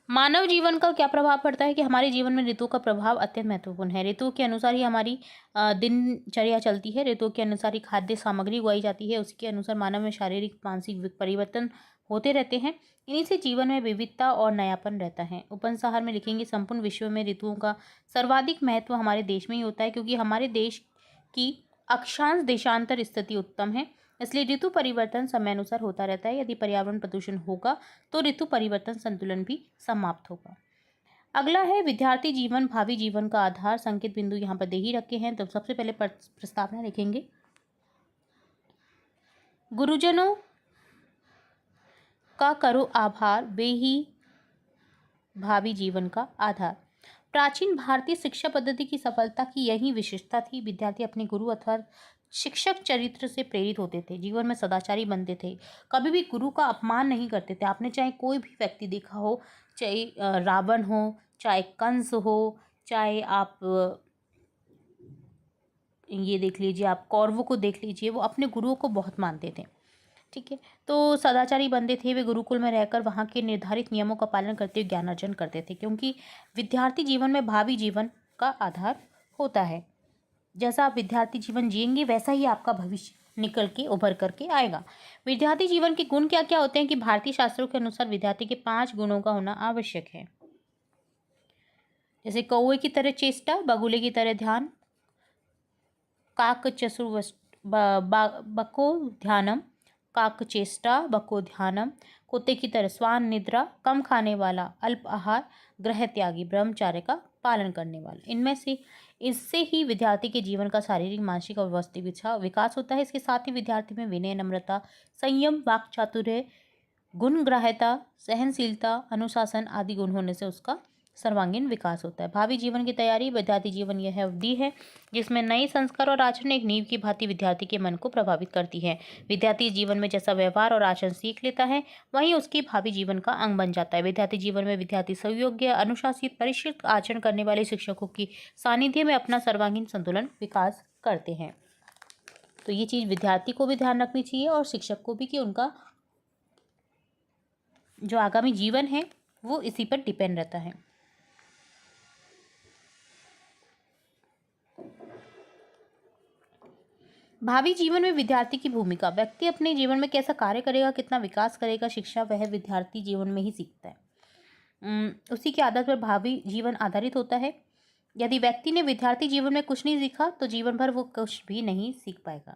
[SPEAKER 1] मानव जीवन का क्या प्रभाव पड़ता है कि हमारे जीवन में ऋतु का प्रभाव अत्यंत महत्वपूर्ण है। ऋतु के अनुसार ही हमारी दिनचर्या चलती है। ऋतु के अनुसार ही खाद्य सामग्री उगाई जाती है। उसके अनुसार मानव में शारीरिक मानसिक परिवर्तन होते रहते हैं। इन्हीं से जीवन में विविधता और नयापन रहता है। उपसंहार में लिखेंगे संपूर्ण विश्व में ऋतुओं का सर्वाधिक महत्व हमारे देश में ही होता है, क्योंकि हमारे देश की अक्षांश देशांतर स्थिति उत्तम है। इसलिए ऋतु परिवर्तन समयानुसार होता रहता है। यदि पर्यावरण प्रदूषण होगा तो ऋतु परिवर्तन संतुलन भी समाप्त होगा। अगला है विद्यार्थी जीवन भावी जीवन का आधार। संकेत बिंदु यहाँ पर दे ही रखे हैं। तो सबसे पहले प्रस्तावना लिखेंगे, गुरुजनों का करो आभार, वे ही भावी जीवन का आधार। प्राचीन भारतीय शिक्षा पद्धति की सफलता की यही विशेषता थी। विद्यार्थी अपने गुरु अथवा शिक्षक चरित्र से प्रेरित होते थे, जीवन में सदाचारी बनते थे, कभी भी गुरु का अपमान नहीं करते थे। आपने चाहे कोई भी व्यक्ति देखा हो, चाहे रावण हो, चाहे कंस हो, चाहे आप ये देख लीजिए, आप कौरवों को देख लीजिए, वो अपने गुरुओं को बहुत मानते थे। ठीक है, तो सदाचारी बनते थे। वे गुरुकुल में रहकर वहाँ के निर्धारित नियमों का पालन करते हुए ज्ञान अर्जन करते थे, क्योंकि विद्यार्थी जीवन में भावी जीवन का आधार होता है। जैसा आप विद्यार्थी जीवन जिएंगे वैसा ही आपका भविष्य निकल के उभर करके आएगा। विद्यार्थी जीवन के गुण क्या क्या होते हैं कि भारतीय शास्त्रों के अनुसार विद्यार्थी के 5 गुणों का होना आवश्यक है। जैसे कौवे की तरह चेष्टा, बगुले की तरह ध्यान, काक चसुर बको ध्यानम, काक चेष्टा बको ध्यानम, कुत्ते की तरह स्वान निद्रा, कम खाने वाला, अल्प आहार, ग्रह त्यागी, ब्रह्मचार्य का पालन करने वाला। इनमें से इससे ही विद्यार्थी के जीवन का शारीरिक मानसिक और वास्तविक विकास होता है। इसके साथ ही विद्यार्थी में विनय, नम्रता, संयम, वाक चातुर्य, गुणग्राह्यता, सहनशीलता, अनुशासन आदि गुण होने से उसका सर्वांगीण विकास होता है। भावी जीवन की तैयारी। विद्यार्थी जीवन यह अवधि है जिसमें नए संस्कार और आचरण एक नींव की भांति विद्यार्थी के मन को प्रभावित करती है। विद्यार्थी जीवन में जैसा व्यवहार और आचरण सीख लेता है वहीं उसकी भावी जीवन का अंग बन जाता है। विद्यार्थी जीवन में विद्यार्थी सुयोग्य, अनुशासित, परिष्कृत आचरण करने वाले शिक्षकों की सानिध्य में अपना सर्वांगीण संतुलन विकास करते हैं। तो ये चीज़ विद्यार्थी को भी ध्यान रखनी चाहिए और शिक्षक को भी, कि उनका जो आगामी जीवन है वो इसी पर डिपेंड रहता है। भावी जीवन में विद्यार्थी की भूमिका। व्यक्ति अपने जीवन में कैसा कार्य करेगा, कितना विकास करेगा, शिक्षा वह विद्यार्थी जीवन में ही सीखता है। उसी की आदत पर भावी जीवन आधारित होता है। यदि व्यक्ति ने विद्यार्थी जीवन में कुछ नहीं सीखा तो जीवन भर वो कुछ भी नहीं सीख पाएगा।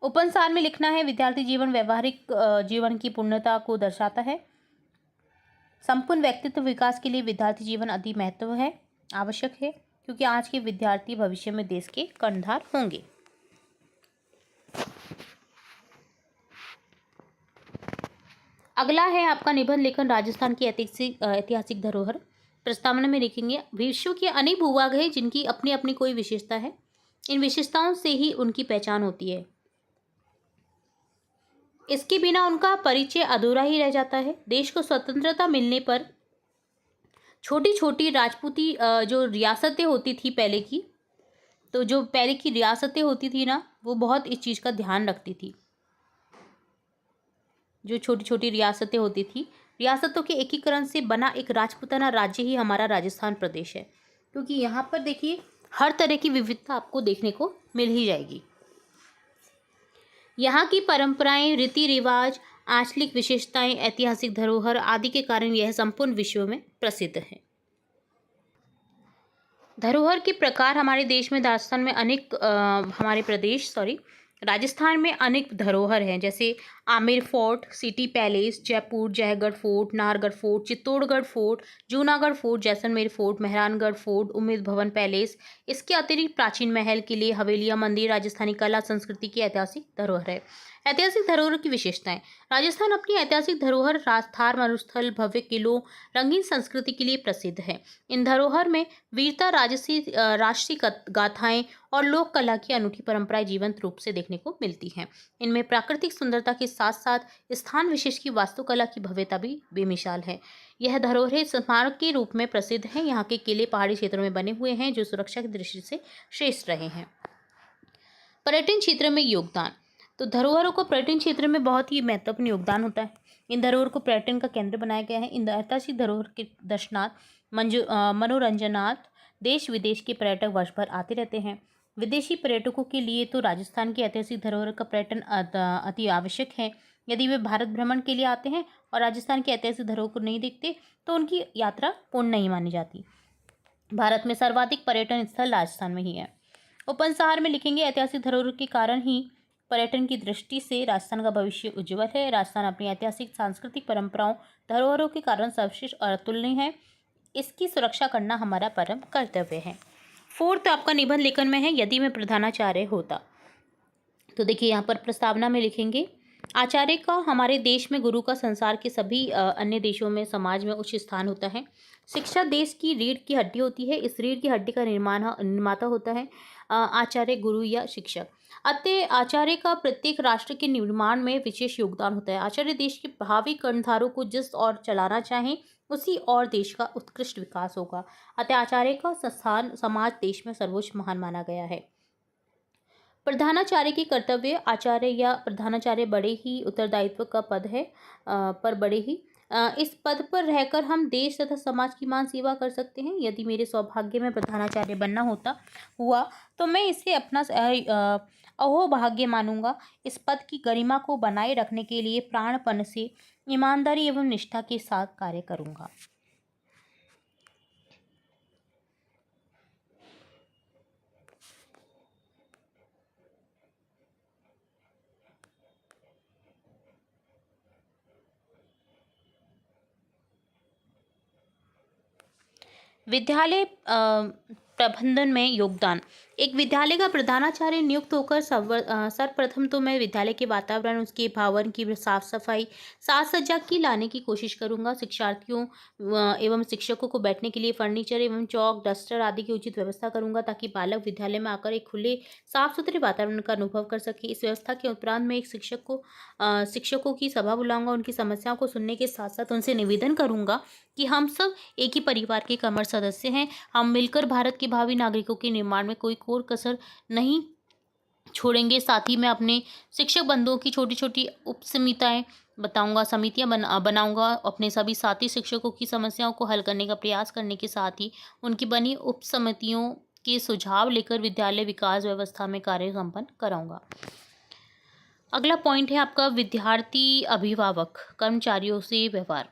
[SPEAKER 1] उपसंहार में लिखना है, विद्यार्थी जीवन व्यवहारिक जीवन की पूर्णता को दर्शाता है। संपूर्ण व्यक्तित्व विकास के लिए विद्यार्थी जीवन अति महत्व है, आवश्यक है, क्योंकि आज के विद्यार्थी भविष्य में देश के कर्णधार होंगे। अगला है आपका निबंध लेखन, राजस्थान की ऐतिहासिक धरोहर। प्रस्तावना में लिखेंगे, विश्व के अनेक भूभाग हैं जिनकी अपनी अपनी कोई विशेषता है। इन विशेषताओं से ही उनकी पहचान होती है। इसके बिना उनका परिचय अधूरा ही रह जाता है। देश को स्वतंत्रता मिलने पर छोटी छोटी राजपूती जो रियासतें होती थी पहले की, तो जो पहले की रियासतें होती थी ना, वो बहुत इस चीज़ का ध्यान रखती थी। जो छोटी छोटी रियासतें होती थी, रियासतों के एकीकरण से बना एक राजपूताना राज्य ही हमारा राजस्थान प्रदेश है, क्योंकि यहाँ पर देखिए हर तरह की विविधता आपको देखने को मिल ही जाएगी। यहाँ की परंपराएं, रीति रिवाज, आंचलिक विशेषताएं, ऐतिहासिक धरोहर आदि के कारण यह संपूर्ण विश्व में प्रसिद्ध है। धरोहर के प्रकार हमारे देश में राजस्थान में अनेक राजस्थान में अनेक धरोहर हैं, जैसे Amer fort, city palace, Jaipur, Jaigarh fort, Nahargarh fort, Chittorgarh fort, Junagarh fort, Jaisalmer fort, Mehrangarh fort, Umaid Bhawan palace. इसके अतिरिक्त प्राचीन महल, किले, हवेलियां, मंदिर राजस्थानी कला संस्कृति की ऐतिहासिक धरोहर है। ऐतिहासिक धरोहर की विशेषताएं। राजस्थान अपनी ऐतिहासिक धरोहर, थार मरुस्थल, भव्य किलों, रंगीन संस्कृति के लिए प्रसिद्ध है। इन धरोहर में वीरता, राष्ट्रीय गाथाएं और लोक कला की अनूठी परंपराएं जीवंत रूप से देखने को मिलती हैं। इनमें प्राकृतिक सुंदरता के साथ साथ स्थान विशेष की वास्तुकला की भव्यता भी बेमिसाल है। यह धरोहरें स्मारक के रूप में प्रसिद्ध हैं। यहाँ के किले पहाड़ी क्षेत्रों में बने हुए हैं जो सुरक्षा की दृष्टि से श्रेष्ठ रहे हैं। पर्यटन क्षेत्र में योगदान। तो धरोहरों को पर्यटन क्षेत्र में बहुत ही महत्वपूर्ण योगदान होता है। इन धरोहर को पर्यटन का केंद्र बनाया गया है। इन ऐतिहासिक धरोहर के दर्शनार्थ मनोरंजनार्थ देश विदेश के पर्यटक वर्ष भर आते रहते हैं। विदेशी पर्यटकों के लिए तो राजस्थान की ऐतिहासिक धरोहर का पर्यटन अति आवश्यक है। यदि वे भारत भ्रमण के लिए आते हैं और राजस्थान की ऐतिहासिक धरोहर को नहीं देखते तो उनकी यात्रा पूर्ण नहीं मानी जाती। भारत में सर्वाधिक पर्यटन स्थल राजस्थान में ही है। उपसंहार में लिखेंगे ऐतिहासिक धरोहर के कारण ही पर्यटन की दृष्टि से राजस्थान का भविष्य उज्ज्वल है। राजस्थान अपनी ऐतिहासिक सांस्कृतिक परंपराओं धरोहरों के कारण सर्वश्रेष्ठ और अतुलनीय है। इसकी सुरक्षा करना हमारा परम कर्तव्य है। फोर्थ आपका निबंध लेखन में है, यदि मैं प्रधानाचार्य होता। तो देखिए यहाँ पर प्रस्तावना में लिखेंगे, आचार्य का हमारे देश में गुरु का संसार के सभी अन्य देशों में समाज में उच्च स्थान होता है। शिक्षा देश की रीढ़ की हड्डी होती है। इस रीढ़ की हड्डी का निर्माता होता है आचार्य, गुरु या शिक्षक। अतः आचार्य का प्रत्येक राष्ट्र के निर्माण में विशेष योगदान होता है। आचार्य देश के भावी कर्णधारों को जिस ओर चलाना चाहें उसी और देश का उत्कृष्ट विकास होगा। अतः आचार्य का संस्थान समाज देश में सर्वोच्च महान माना गया है। प्रधानाचार्य की कर्तव्य, आचार्य या प्रधानाचार्य बड़े ही उत्तरदायित्व का पद है पर बड़े ही इस पद पर रहकर हम देश तथा समाज की मान सेवा कर सकते हैं। यदि मेरे सौभाग्य में प्रधानाचार्य बनना हुआ तो मैं इसे अपना अहोभाग्य मानूंगा। इस पद की गरिमा को बनाए रखने के लिए प्राणपण से ईमानदारी एवं निष्ठा के साथ कार्य करूंगा। विद्यालय प्रबंधन में योगदान। एक विद्यालय का प्रधानाचार्य नियुक्त होकर सर्वप्रथम तो मैं विद्यालय के वातावरण, उसके भवन की साफ सफाई, साज सज्जा की लाने की कोशिश करूंगा। शिक्षार्थियों एवं शिक्षकों को बैठने के लिए फर्नीचर एवं चौक, डस्टर आदि की उचित व्यवस्था करूंगा ताकि बालक विद्यालय में आकर एक खुले साफ सुथरे वातावरण का अनुभव कर सके। इस व्यवस्था के उपरांत मैं एक शिक्षकों की सभा बुलाऊंगा। उनकी समस्याओं को सुनने के साथ साथ उनसे निवेदन करूंगा कि हम सब एक ही परिवार के कमर सदस्य हैं। हम मिलकर भारत के भावी नागरिकों के निर्माण में कोई कोर कसर नहीं छोड़ेंगे। साथ ही मैं अपने शिक्षक बंधुओं की छोटी छोटी उप समितियाँ बनाऊंगा। अपने सभी साथी शिक्षकों की समस्याओं को हल करने का प्रयास करने के साथ ही उनकी बनी उप समितियों के सुझाव लेकर विद्यालय विकास व्यवस्था में कार्य संपन्न कराऊंगा। अगला पॉइंट है आपका विद्यार्थी, अभिभावक, कर्मचारियों से व्यवहार।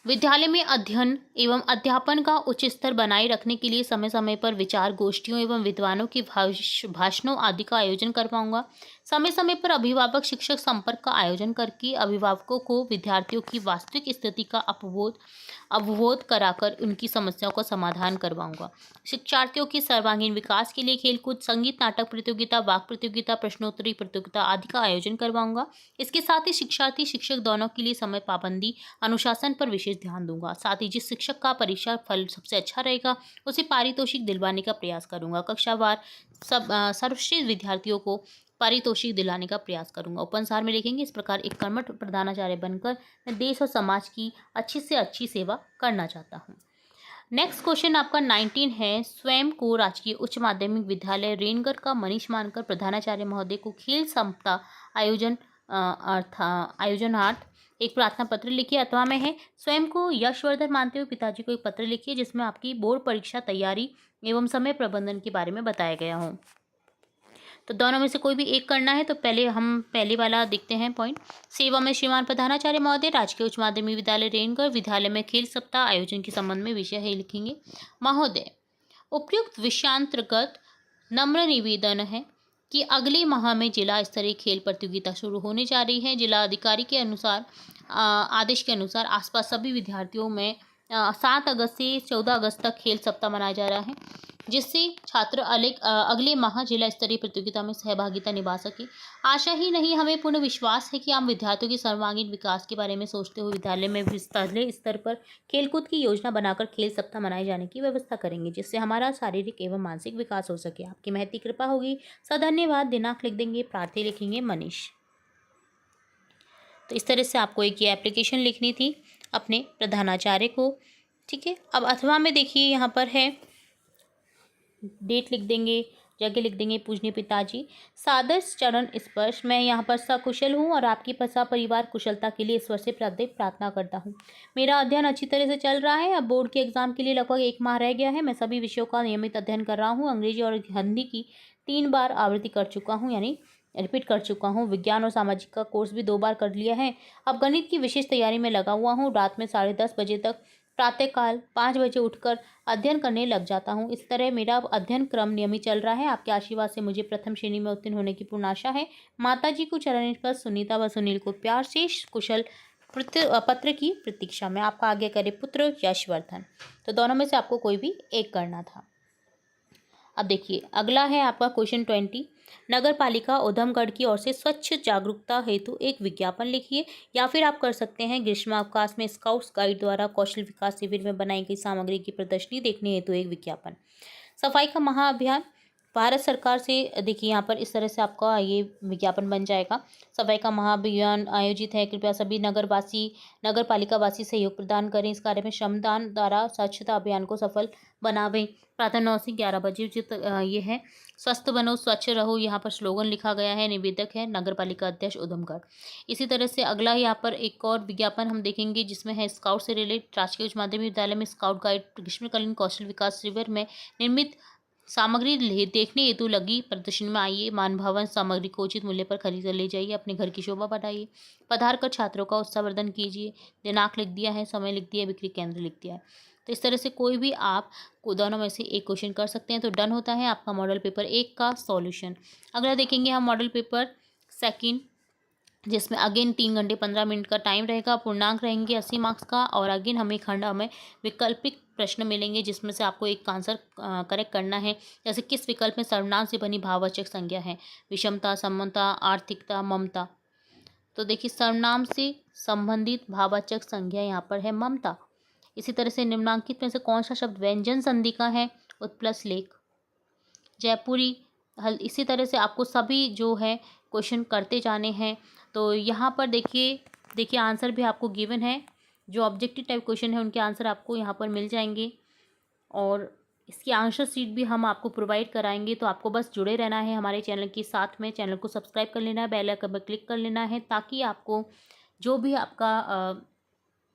[SPEAKER 1] विद्यालय में अध्ययन एवं अध्यापन का उच्च स्तर बनाए रखने के लिए समय समय पर विचार गोष्ठियों एवं विद्वानों के भाषणों आदि का आयोजन करवाऊंगा। समय समय पर अभिभावक शिक्षक संपर्क का आयोजन करके अभिभावकों को विद्यार्थियों की वास्तविक स्थिति का अवबोध कराकर उनकी समस्याओं का समाधान करवाऊंगा। शिक्षार्थियों के सर्वांगीण विकास के लिए खेलकूद, संगीत, नाटक प्रतियोगिता, वाक प्रतियोगिता, प्रश्नोत्तरी प्रतियोगिता आदि का आयोजन करवाऊंगा। इसके साथ ही शिक्षार्थी शिक्षक दोनों के लिए समय पाबंदी, अनुशासन पर विशेष ध्यान दूंगा। साथ ही जिस शिक्षक का परीक्षा फल सबसे अच्छा रहेगा उसे पारितोषिक दिलवाने का प्रयास करूंगा। कक्षावार सर्वश्रेष्ठ विद्यार्थियों को पारितोषिक दिलाने का प्रयास करूंगा। उपसंहार में लिखेंगे, इस प्रकार एक कर्मठ प्रधानाचार्य बनकर मैं देश और समाज की अच्छी से अच्छी सेवा करना चाहता हूँ। नेक्स्ट क्वेश्चन आपका 19 है, स्वयं को राजकीय उच्च माध्यमिक विद्यालय रेनगढ़ का मनीष मानकर प्रधानाचार्य महोदय को खेल सप्ताह आयोजनार्थ एक प्रार्थना पत्र लिखिए। अथवा में है, स्वयं को यशवर्धन मानते हुए पिताजी को एक पत्र लिखिए जिसमें आपकी बोर्ड परीक्षा तैयारी एवं समय प्रबंधन के बारे में बताया गया हो। तो दोनों में से कोई भी एक करना है। तो पहले वाला देखते हैं पॉइंट। सेवा में श्रीमान प्रधानाचार्य महोदय, राजकीय उच्च माध्यमिक विद्यालय रेनगढ़ विद्यालय में खेल सप्ताह आयोजन के संबंध में विषय है लिखेंगे। महोदय, उपयुक्त विषयांतर्गत नम्र निवेदन है कि अगले माह में जिला स्तरीय खेल प्रतियोगिता शुरू होने जा रही है। जिला अधिकारी के अनुसार आदेश के अनुसार आसपास सभी विद्यार्थियों में 7 अगस्त से 14 अगस्त तक खेल सप्ताह मनाया जा रहा है, जिससे छात्र अगले माह जिला स्तरीय प्रतियोगिता में सहभागिता निभा सके। आशा ही नहीं, हमें पूर्ण विश्वास है कि हम विद्यार्थियों के सर्वांगीण विकास के बारे में सोचते हुए विद्यालय में विस्तृत स्तर पर खेलकूद की योजना बनाकर खेल सप्ताह मनाए जाने की व्यवस्था करेंगे, जिससे हमारा शारीरिक एवं मानसिक विकास हो सके। आपकी महती कृपा होगी। धन्यवाद। दिनांक लिख देंगे, प्रार्थी लिखेंगे मनीष। तो इस तरह से आपको एक ये एप्लीकेशन लिखनी थी अपने प्रधानाचार्य को। ठीक है, अब अथवा में देखिए यहाँ पर है, डेट लिख देंगे जगह लिख देंगे पूजनीय पिताजी। सादर चरण स्पर्श, मैं यहाँ पर सकुशल हूँ और आपकी परिवार कुशलता के लिए ईश्वर से प्रार्थना करता हूँ। मेरा अध्ययन अच्छी तरह से चल रहा है। अब बोर्ड के एग्जाम के लिए लगभग 1 माह रह गया है। मैं सभी विषयों का नियमित अध्ययन कर रहा हूँ। अंग्रेजी और हिंदी की 3 बार आवृत्ति कर चुका हूँ, यानी रिपीट कर चुका हूँ। विज्ञान और सामाजिक का कोर्स भी 2 बार कर लिया है। अब गणित की विशेष तैयारी में लगा हुआ हूँ। रात में 10:30 बजे तक प्रातःकाल 5 बजे उठकर अध्ययन करने लग जाता हूँ। इस तरह मेरा अध्ययन क्रम नियमित चल रहा है। आपके आशीर्वाद से मुझे प्रथम श्रेणी में उत्तीर्ण होने की पूर्ण आशा है। माताजी को चरण स्पर्श, सुनीता व सुनील को प्यार से कुशल पत्र की प्रतीक्षा में। आपका आगे करे पुत्र यशवर्धन। तो दोनों में से आपको कोई भी एक करना था। अब देखिए अगला है आपका क्वेश्चन 20। नगर पालिका उधमगढ़ की ओर से स्वच्छ जागरूकता हेतु एक विज्ञापन लिखिए। या फिर आप कर सकते हैं ग्रीष्मावकाश में स्काउट्स गाइड द्वारा कौशल विकास शिविर में बनाई गई सामग्री की प्रदर्शनी देखने हेतु एक विज्ञापन। सफाई का महाअभियान भारत सरकार से, देखिए यहाँ पर इस तरह से आपका ये विज्ञापन बन जाएगा। सफाई का महाअभियान आयोजित है, कृपया सभी नगर पालिका वासी सहयोग प्रदान करें। इस कार्य में श्रमदान द्वारा स्वच्छता अभियान को सफल बनावें। प्रातः 9 से 11 बजे ये है। स्वस्थ बनो स्वच्छ रहो, यहाँ पर स्लोगन लिखा गया है। निवेदक है नगर पालिका अध्यक्ष उधमगढ़। इसी तरह से अगला यहाँ पर एक और विज्ञापन हम देखेंगे जिसमें है स्काउट से रिलेटेड। राजकीय उच्च माध्यमिक विद्यालय में स्काउट गाइड ग्रीष्मकालीन कौशल विकास शिविर में निर्मित सामग्री देखने हेतु लगी प्रदर्शनी में आइए। मानभावन सामग्री को उचित मूल्य पर खरीद कर ले जाइए, अपने घर की शोभा बढ़ाइए। पधार कर छात्रों का उत्साहवर्धन कीजिए। दिनांक लिख दिया है, समय लिख दिया है, बिक्री केंद्र लिख दिया है। तो इस तरह से कोई भी आप दोनों में से एक क्वेश्चन कर सकते हैं। तो डन होता है आपका मॉडल पेपर 1 का सॉल्यूशन। अगला देखेंगे हम मॉडल पेपर 2, जिसमें अगेन 3 घंटे 15 मिनट का टाइम रहेगा। पूर्णांक रहेंगे 80 मार्क्स का। और अगेन हमें वैकल्पिक प्रश्न मिलेंगे जिसमें से आपको एक आंसर करेक्ट करना है। जैसे किस विकल्प में सर्वनाम से बनी भाववाचक संज्ञा है? विषमता, समता, आर्थिकता, ममता। तो देखिए सर्वनाम से संबंधित भाववाचक संज्ञा यहाँ पर है ममता। इसी तरह से निम्नांकित में से कौन सा शब्द व्यंजन संधि का है? उत्प्लस लेख, जयपुरी। हल इसी तरह से आपको सभी जो है क्वेश्चन करते जाने हैं। तो यहाँ पर देखिए आंसर भी आपको गिवन है। जो ऑब्जेक्टिव टाइप क्वेश्चन है उनके आंसर आपको यहाँ पर मिल जाएंगे और इसकी आंसर शीट भी हम आपको प्रोवाइड कराएंगे। तो आपको बस जुड़े रहना है हमारे चैनल के साथ में। चैनल को सब्सक्राइब कर लेना है, बेल आइकन पर क्लिक कर लेना है, ताकि आपको जो भी आपका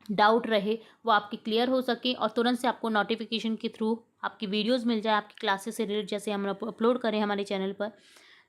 [SPEAKER 1] डाउट रहे वो आपकी क्लियर हो सके और तुरंत से आपको नोटिफिकेशन के थ्रू आपकी वीडियोस मिल जाए आपकी क्लासेस से रिलेटेड, जैसे हम अपलोड करें हमारे चैनल पर।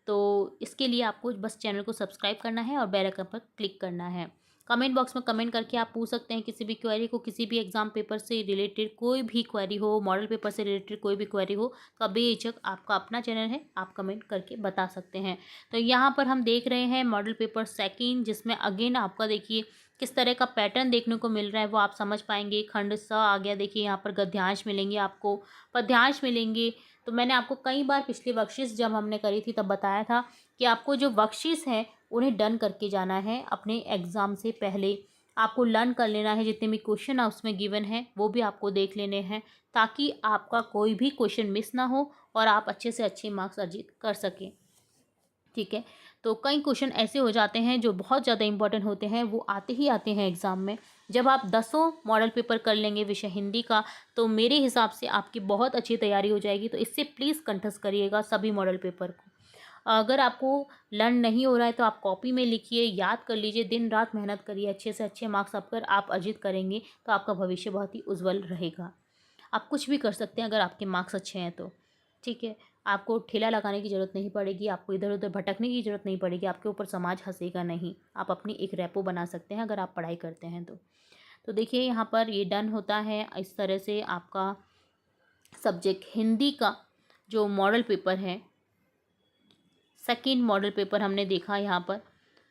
[SPEAKER 1] तो इसके लिए आपको बस चैनल को सब्सक्राइब करना है और बेल आइकन पर क्लिक करना है। कमेंट बॉक्स में कमेंट करके आप पूछ सकते हैं किसी भी क्वेरी को, किसी भी एग्जाम पेपर से रिलेटेड कोई भी क्वेरी हो, मॉडल पेपर से रिलेटेड कोई भी क्वेरी हो, तो बेझिझक आपका अपना चैनल है, आप कमेंट करके बता सकते हैं। तो यहाँ पर हम देख रहे हैं मॉडल पेपर 2, जिसमें अगेन आपका देखिए किस तरह का पैटर्न देखने को मिल रहा है वो आप समझ पाएंगे। खंड स आ गया, देखिए यहाँ पर गद्यांश मिलेंगे, आपको पद्यांश मिलेंगे। तो मैंने आपको कई बार पिछली वर्कशीट जब हमने करी थी तब बताया था कि आपको जो वर्कशीट्स हैं उन्हें डन करके जाना है अपने एग्ज़ाम से पहले। आपको लर्न कर लेना है, जितने भी क्वेश्चन उसमें गिवन है वो भी आपको देख लेने हैं, ताकि आपका कोई भी क्वेश्चन मिस ना हो और आप अच्छे से अच्छे मार्क्स अर्जित कर सकें। ठीक है, तो कई क्वेश्चन ऐसे हो जाते हैं जो बहुत ज़्यादा इंपॉर्टेंट होते हैं, वो आते ही आते हैं एग्ज़ाम में। जब आप 10 मॉडल पेपर कर लेंगे विषय हिंदी का, तो मेरे हिसाब से आपकी बहुत अच्छी तैयारी हो जाएगी। तो इससे प्लीज़ कंठस्थ करिएगा सभी मॉडल पेपर को। अगर आपको लर्न नहीं हो रहा है तो आप कॉपी में लिखिए, याद कर लीजिए, दिन रात मेहनत करिए, अच्छे से अच्छे मार्क्स अगर आप अर्जित करेंगे तो आपका भविष्य बहुत ही उज्जवल रहेगा। आप कुछ भी कर सकते हैं अगर आपके मार्क्स अच्छे हैं तो। ठीक है, आपको ठेला लगाने की ज़रूरत नहीं पड़ेगी, आपको इधर उधर भटकने की ज़रूरत नहीं पड़ेगी, आपके ऊपर समाज हंसेगा नहीं। आप अपनी एक रेपो बना सकते हैं अगर आप पढ़ाई करते हैं तो देखिए यहाँ पर ये डन होता है। इस तरह से आपका सब्जेक्ट हिंदी का जो मॉडल पेपर है, 2nd मॉडल पेपर हमने देखा यहाँ पर।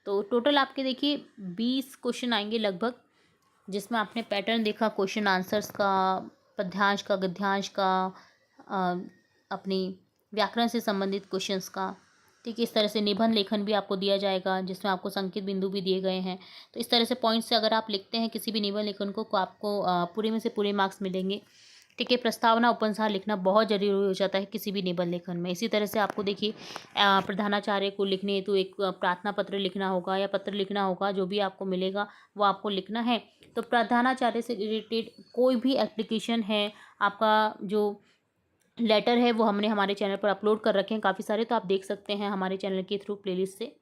[SPEAKER 1] तो टोटल आपके देखिए 20 क्वेश्चन आएंगे लगभग, जिसमें आपने पैटर्न देखा क्वेश्चन आंसर्स का, पद्यांश का, गद्यांश का, अपनी व्याकरण से संबंधित क्वेश्चंस का। ठीक है, इस तरह से निबंध लेखन भी आपको दिया जाएगा जिसमें आपको संकेत बिंदु भी दिए गए हैं। तो इस तरह से पॉइंट से अगर आप लिखते हैं किसी भी निबंध लेखन को तो आपको पूरे में से पूरे मार्क्स मिलेंगे। ठीक है, प्रस्तावना उपन्यास लिखना बहुत जरूरी हो जाता है किसी भी निबंध लेखन में। इसी तरह से आपको देखिए प्रधानाचार्य को लिखने हेतु एक प्रार्थना पत्र लिखना होगा या पत्र लिखना होगा, जो भी आपको मिलेगा वो आपको लिखना है। तो प्रधानाचार्य से रिलेटेड कोई भी एप्लीकेशन है, आपका जो लेटर है वो हमने हमारे चैनल पर अपलोड कर रखे हैं काफ़ी सारे, तो आप देख सकते हैं हमारे चैनल के थ्रू प्लेलिस्ट से।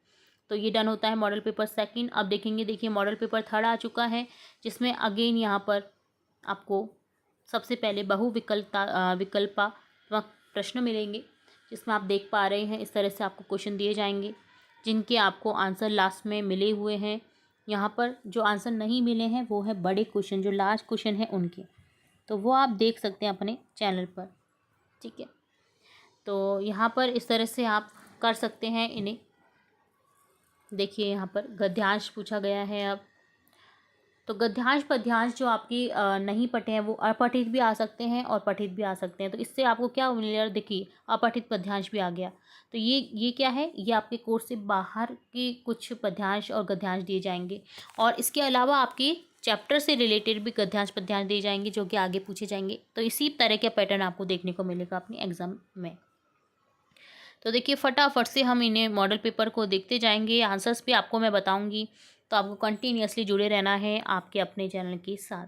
[SPEAKER 1] तो ये डन होता है मॉडल पेपर सेकंड। अब देखेंगे, देखिए मॉडल पेपर थर्ड आ चुका है, जिसमें अगेन यहाँ पर आपको सबसे पहले विकल्पात्मक प्रश्न मिलेंगे, जिसमें आप देख पा रहे हैं इस तरह से आपको क्वेश्चन दिए जाएंगे, जिनके आपको आंसर लास्ट में मिले हुए हैं। यहाँ पर जो आंसर नहीं मिले हैं वो है बड़े क्वेश्चन, जो लास्ट क्वेश्चन है उनके, तो वो आप देख सकते हैं अपने चैनल पर, ठीक है। तो यहाँ पर इस तरह से आप कर सकते हैं इन्हें। देखिए यहाँ पर गद्यांश पूछा गया है। अब तो गद्यांश पद्यांश जो आपकी नहीं पढ़े हैं वो अपठित भी आ सकते हैं और पठित भी आ सकते हैं। तो इससे आपको क्या मिलेगा, देखिए अपठित पद्यांश भी आ गया। तो ये क्या है, ये आपके कोर्स से बाहर के कुछ पद्यांश और गद्यांश दिए जाएंगे, और इसके अलावा आपके चैप्टर से रिलेटेड भी गद्यांश पद्यांश दिए जाएंगे, जो कि आगे पूछे जाएंगे। तो इसी तरह का पैटर्न आपको देखने को मिलेगा अपने एग्जाम में। तो देखिए फटाफट से हम इन्हें मॉडल पेपर को देखते जाएंगे, आंसर्स भी आपको मैं बताऊंगी, तो आपको कंटिन्यूअसली जुड़े रहना है आपके अपने चैनल के साथ।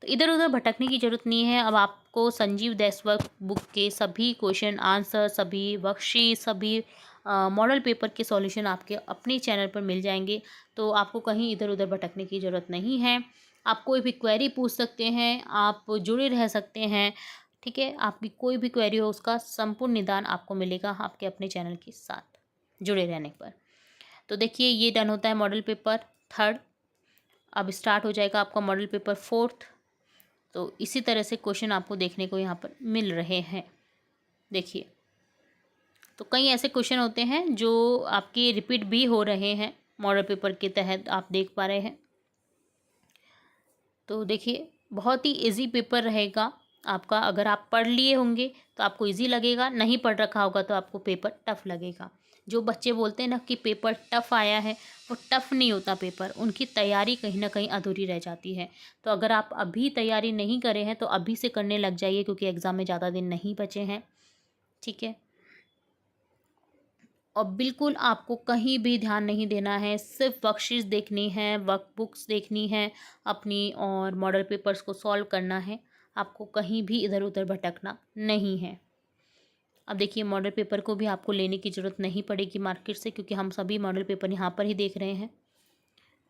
[SPEAKER 1] तो इधर उधर भटकने की ज़रूरत नहीं है। अब आपको संजीव देशवर्क बुक के सभी क्वेश्चन आंसर, सभी वर्कशीट, सभी मॉडल पेपर के सॉल्यूशन आपके अपने चैनल पर मिल जाएंगे। तो आपको कहीं इधर उधर भटकने की ज़रूरत नहीं है। आप कोई भी क्वेरी पूछ सकते हैं, आप जुड़े रह सकते हैं, ठीक है। आपकी कोई भी क्वेरी हो उसका संपूर्ण निदान आपको मिलेगा आपके अपने चैनल के साथ जुड़े रहने पर। तो देखिए ये डन होता है मॉडल पेपर थर्ड। अब स्टार्ट हो जाएगा आपका मॉडल पेपर फोर्थ। तो इसी तरह से क्वेश्चन आपको देखने को यहाँ पर मिल रहे हैं। देखिए तो कई ऐसे क्वेश्चन होते हैं जो आपके रिपीट भी हो रहे हैं मॉडल पेपर के तहत, आप देख पा रहे हैं। तो देखिए बहुत ही इजी पेपर रहेगा आपका। अगर आप पढ़ लिए होंगे तो आपको इजी लगेगा, नहीं पढ़ रखा होगा तो आपको पेपर टफ लगेगा। जो बच्चे बोलते हैं ना कि पेपर टफ आया है, वो टफ नहीं होता पेपर, उनकी तैयारी कहीं ना कहीं अधूरी रह जाती है। तो अगर आप अभी तैयारी नहीं करे हैं तो अभी से करने लग जाइए, क्योंकि एग्ज़ाम में ज़्यादा दिन नहीं बचे हैं, ठीक है। और बिल्कुल आपको कहीं भी ध्यान नहीं देना है, सिर्फ वर्कशीट्स देखनी है, वर्कबुक्स देखनी है अपनी, और मॉडल पेपर्स को सॉल्व करना है। आपको कहीं भी इधर उधर भटकना नहीं है। अब देखिए मॉडल पेपर को भी आपको लेने की ज़रूरत नहीं पड़ेगी मार्केट से, क्योंकि हम सभी मॉडल पेपर यहाँ पर ही देख रहे हैं।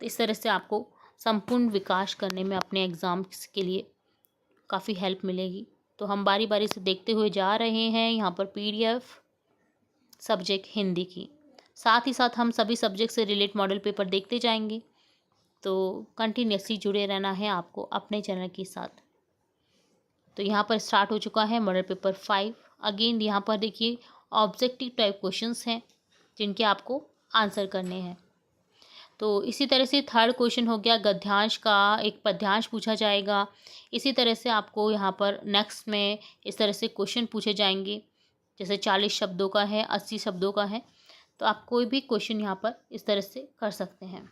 [SPEAKER 1] तो इस तरह से आपको संपूर्ण विकास करने में अपने एग्ज़ाम्स के लिए काफ़ी हेल्प मिलेगी। तो हम बारी बारी से देखते हुए जा रहे हैं यहाँ पर PDF सब्जेक्ट हिंदी की, साथ ही साथ हम सभी सब्जेक्ट से रिलेट मॉडल पेपर देखते जाएंगे। तो कंटिन्यूसली जुड़े रहना है आपको अपने चैनल के साथ। तो यहाँ पर स्टार्ट हो चुका है मॉडल पेपर 5। अगेन यहाँ पर देखिए ऑब्जेक्टिव टाइप क्वेश्चंस हैं जिनके आपको आंसर करने हैं। तो इसी तरह से थर्ड क्वेश्चन हो गया गद्यांश का, एक पद्यांश पूछा जाएगा। इसी तरह से आपको यहाँ पर नेक्स्ट में इस तरह से क्वेश्चन पूछे जाएंगे, जैसे 40 शब्दों का है, 80 शब्दों का है। तो आप कोई भी क्वेश्चन यहाँ पर इस तरह से कर सकते हैं।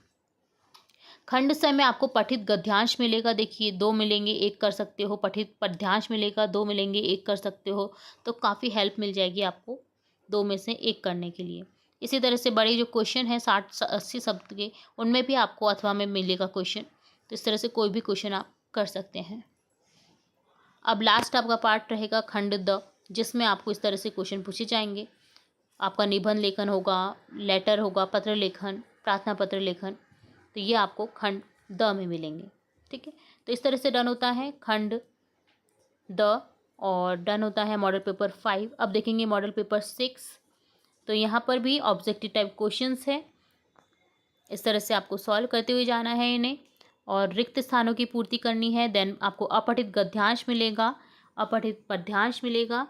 [SPEAKER 1] खंड स में आपको पठित गद्यांश मिलेगा, देखिए 2 मिलेंगे, 1 कर सकते हो। पठित पद्यांश मिलेगा, 2 मिलेंगे, 1 कर सकते हो। तो काफ़ी हेल्प मिल जाएगी आपको 2 में से 1 करने के लिए। इसी तरह से बड़े जो क्वेश्चन हैं 60-80 शब्द के, उनमें भी आपको अथवा में मिलेगा क्वेश्चन। तो इस तरह से कोई भी क्वेश्चन आप कर सकते हैं। अब लास्ट आपका पार्ट रहेगा खंड द, जिसमें आपको इस तरह से क्वेश्चन पूछे जाएंगे। आपका निबंध लेखन होगा, लेटर होगा, पत्र लेखन, प्रार्थना पत्र लेखन। तो ये आपको खंड द में मिलेंगे, ठीक है। तो इस तरह से डन होता है खंड द, और डन होता है मॉडल पेपर 5। अब देखेंगे मॉडल पेपर 6। तो यहाँ पर भी ऑब्जेक्टिव टाइप क्वेश्चंस है, इस तरह से आपको सॉल्व करते हुए जाना है इन्हें, और रिक्त स्थानों की पूर्ति करनी है। देन आपको अपठित गद्यांश मिलेगा, अपठित पद्यांश मिलेगा।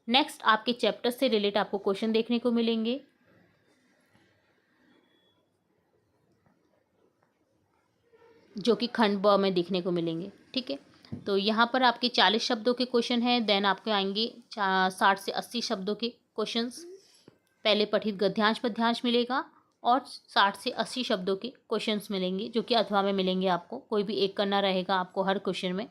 [SPEAKER 1] नेक्स्ट आपके चैप्टर से रिलेट आपको क्वेश्चन देखने को मिलेंगे, जो कि खंड ब में देखने को मिलेंगे, ठीक है। तो यहाँ पर आपके 40 शब्दों के क्वेश्चन हैं। देन आपके आएंगे 60 से 80 शब्दों के क्वेश्चंस। पहले पठित गद्यांश पद्यांश मिलेगा, और 60 से 80 शब्दों के क्वेश्चंस मिलेंगे, जो कि अथवा में मिलेंगे। आपको कोई भी एक करना रहेगा आपको हर क्वेश्चन में।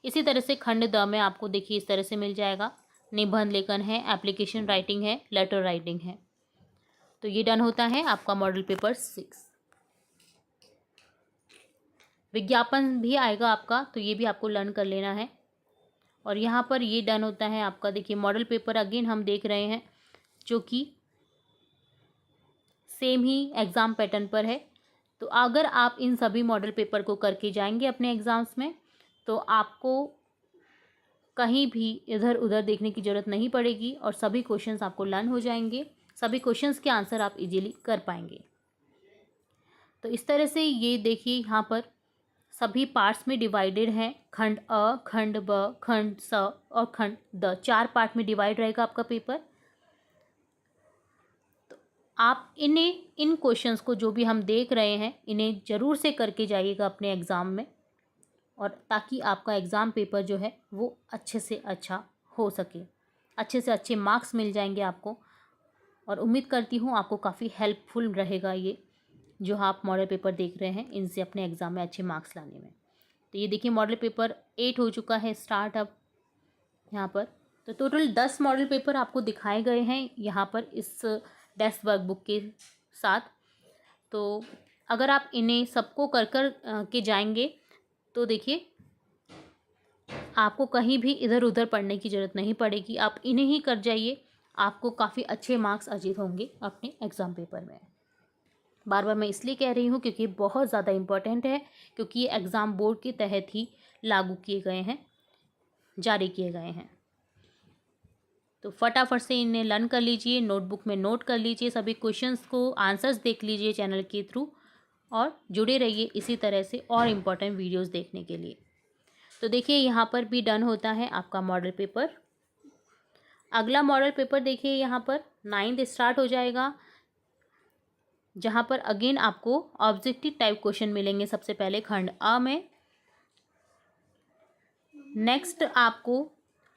[SPEAKER 1] इसी तरह से खंड द में आपको देखिए इस तरह से मिल जाएगा, निबंध लेखन है, एप्लीकेशन राइटिंग है, लेटर राइटिंग है। तो ये डन होता है आपका मॉडल पेपर 6। विज्ञापन भी आएगा आपका, तो ये भी आपको लर्न कर लेना है। और यहाँ पर ये डन होता है आपका। देखिए मॉडल पेपर अगेन हम देख रहे हैं जो कि सेम ही एग्ज़ाम पैटर्न पर है। तो अगर आप इन सभी मॉडल पेपर को करके जाएंगे अपने एग्ज़ाम्स में तो आपको कहीं भी इधर उधर देखने की ज़रूरत नहीं पड़ेगी और सभी क्वेश्चंस आपको लर्न हो जाएंगे, सभी क्वेश्चंस के आंसर आप इजीली कर पाएंगे। तो इस तरह से ये देखिए यहाँ पर सभी पार्ट्स में डिवाइडेड हैं। खंड अ, खंड ब, खंड स और खंड द, 4 पार्ट में डिवाइड रहेगा आपका पेपर। तो आप इन क्वेश्चंस को जो भी हम देख रहे हैं इन्हें ज़रूर से करके जाइएगा अपने एग्ज़ाम में, और ताकि आपका एग्ज़ाम पेपर जो है वो अच्छे से अच्छा हो सके, अच्छे से अच्छे मार्क्स मिल जाएंगे आपको। और उम्मीद करती हूँ आपको काफ़ी हेल्पफुल रहेगा ये जो आप मॉडल पेपर देख रहे हैं, इनसे अपने एग्ज़ाम में अच्छे मार्क्स लाने में। तो ये देखिए मॉडल पेपर 8 हो चुका है स्टार्ट अब यहाँ पर। तो टोटल 10 मॉडल पेपर आपको दिखाए गए हैं यहाँ पर इस डेस्क वर्कबुक के साथ। तो अगर आप इन्हें सबको कर के जाएंगे तो देखिए आपको कहीं भी इधर उधर पढ़ने की ज़रूरत नहीं पड़ेगी, आप इन्हें ही कर जाइए, आपको काफ़ी अच्छे मार्क्स अर्जित होंगे अपने एग्ज़ाम पेपर में। बार बार मैं इसलिए कह रही हूँ क्योंकि बहुत ज़्यादा इम्पोर्टेंट है, क्योंकि ये एग्ज़ाम बोर्ड के तहत ही लागू किए गए हैं, जारी किए गए हैं। तो फटाफट से इन्हें लर्न कर लीजिए, नोटबुक में नोट कर लीजिए सभी क्वेश्चंस को, आंसर्स देख लीजिए चैनल के थ्रू, और जुड़े रहिए इसी तरह से और इम्पोर्टेंट वीडियोस देखने के लिए। तो देखिए यहाँ पर भी डन होता है आपका मॉडल पेपर। अगला मॉडल पेपर देखिए यहाँ पर 9th स्टार्ट हो जाएगा, जहाँ पर अगेन आपको ऑब्जेक्टिव टाइप क्वेश्चन मिलेंगे सबसे पहले खंड अ में। नेक्स्ट आपको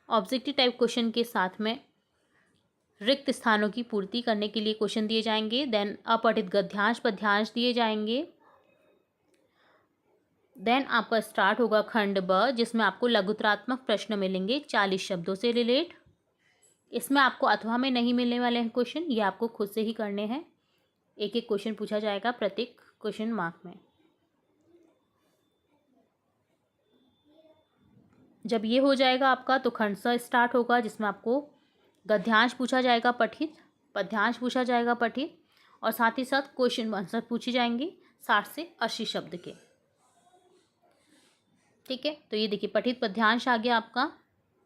[SPEAKER 1] ऑब्जेक्टिव टाइप क्वेश्चन के साथ में रिक्त स्थानों की पूर्ति करने के लिए क्वेश्चन दिए जाएंगे। देन अपठित गद्यांश पद्यांश दिए जाएंगे। देन आपका स्टार्ट होगा खंड ब, जिसमें आपको लघुत्रात्मक प्रश्न मिलेंगे 40 शब्दों से रिलेट। इसमें आपको अथवा में नहीं मिलने वाले हैं क्वेश्चन, ये आपको खुद से ही करने हैं। एक एक क्वेश्चन पूछा जाएगा प्रत्येक क्वेश्चन मार्क में। जब ये हो जाएगा आपका तो खंड स स्टार्ट होगा, जिसमें आपको गद्यांश पूछा जाएगा पठित, पद्यांश पूछा जाएगा पठित, और साथ ही साथ क्वेश्चन आंसर पूछे जाएंगे 60 से 80 शब्द के। ठीक है, तो ये देखिए पठित पद्यांश आ गया आपका।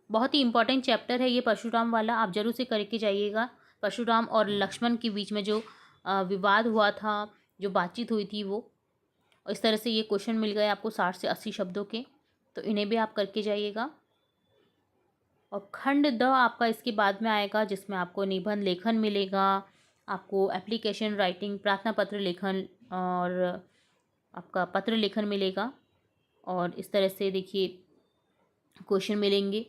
[SPEAKER 1] बहुत ही इंपॉर्टेंट चैप्टर है ये परशुराम वाला, आप जरूर से करके जाइएगा। परशुराम और लक्ष्मण के बीच में जो विवाद हुआ था, जो बातचीत हुई थी वो, और इस तरह से ये क्वेश्चन मिल गए आपको 60 से 80 शब्दों के, तो इन्हें भी आप करके जाइएगा। और खंड द आपका इसके बाद में आएगा, जिसमें आपको निबंध लेखन मिलेगा, आपको एप्लीकेशन राइटिंग, प्रार्थना पत्र लेखन और आपका पत्र लेखन मिलेगा। और इस तरह से देखिए क्वेश्चन मिलेंगे।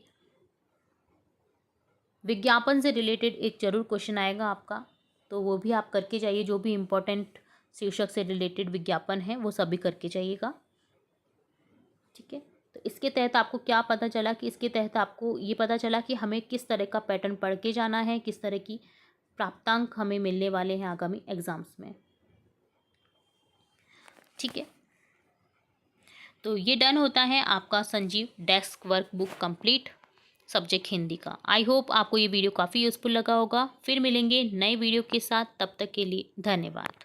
[SPEAKER 1] विज्ञापन से रिलेटेड एक जरूर क्वेश्चन आएगा आपका, तो वो भी आप करके जाइए। जो भी इम्पोर्टेंट शीर्षक से रिलेटेड विज्ञापन है वो सभी करके जाइएगा। ठीक है, तो इसके तहत आपको क्या पता चला कि इसके तहत आपको ये पता चला कि हमें किस तरह का पैटर्न पढ़ के जाना है, किस तरह की प्राप्तांक हमें मिलने वाले हैं आगामी एग्जाम्स में। ठीक है, तो ये डन होता है आपका Sanjeev desk work book complete subject Hindi का। आई होप आपको ये वीडियो काफ़ी यूज़फुल लगा होगा। फिर मिलेंगे नए वीडियो के साथ, तब तक के लिए धन्यवाद।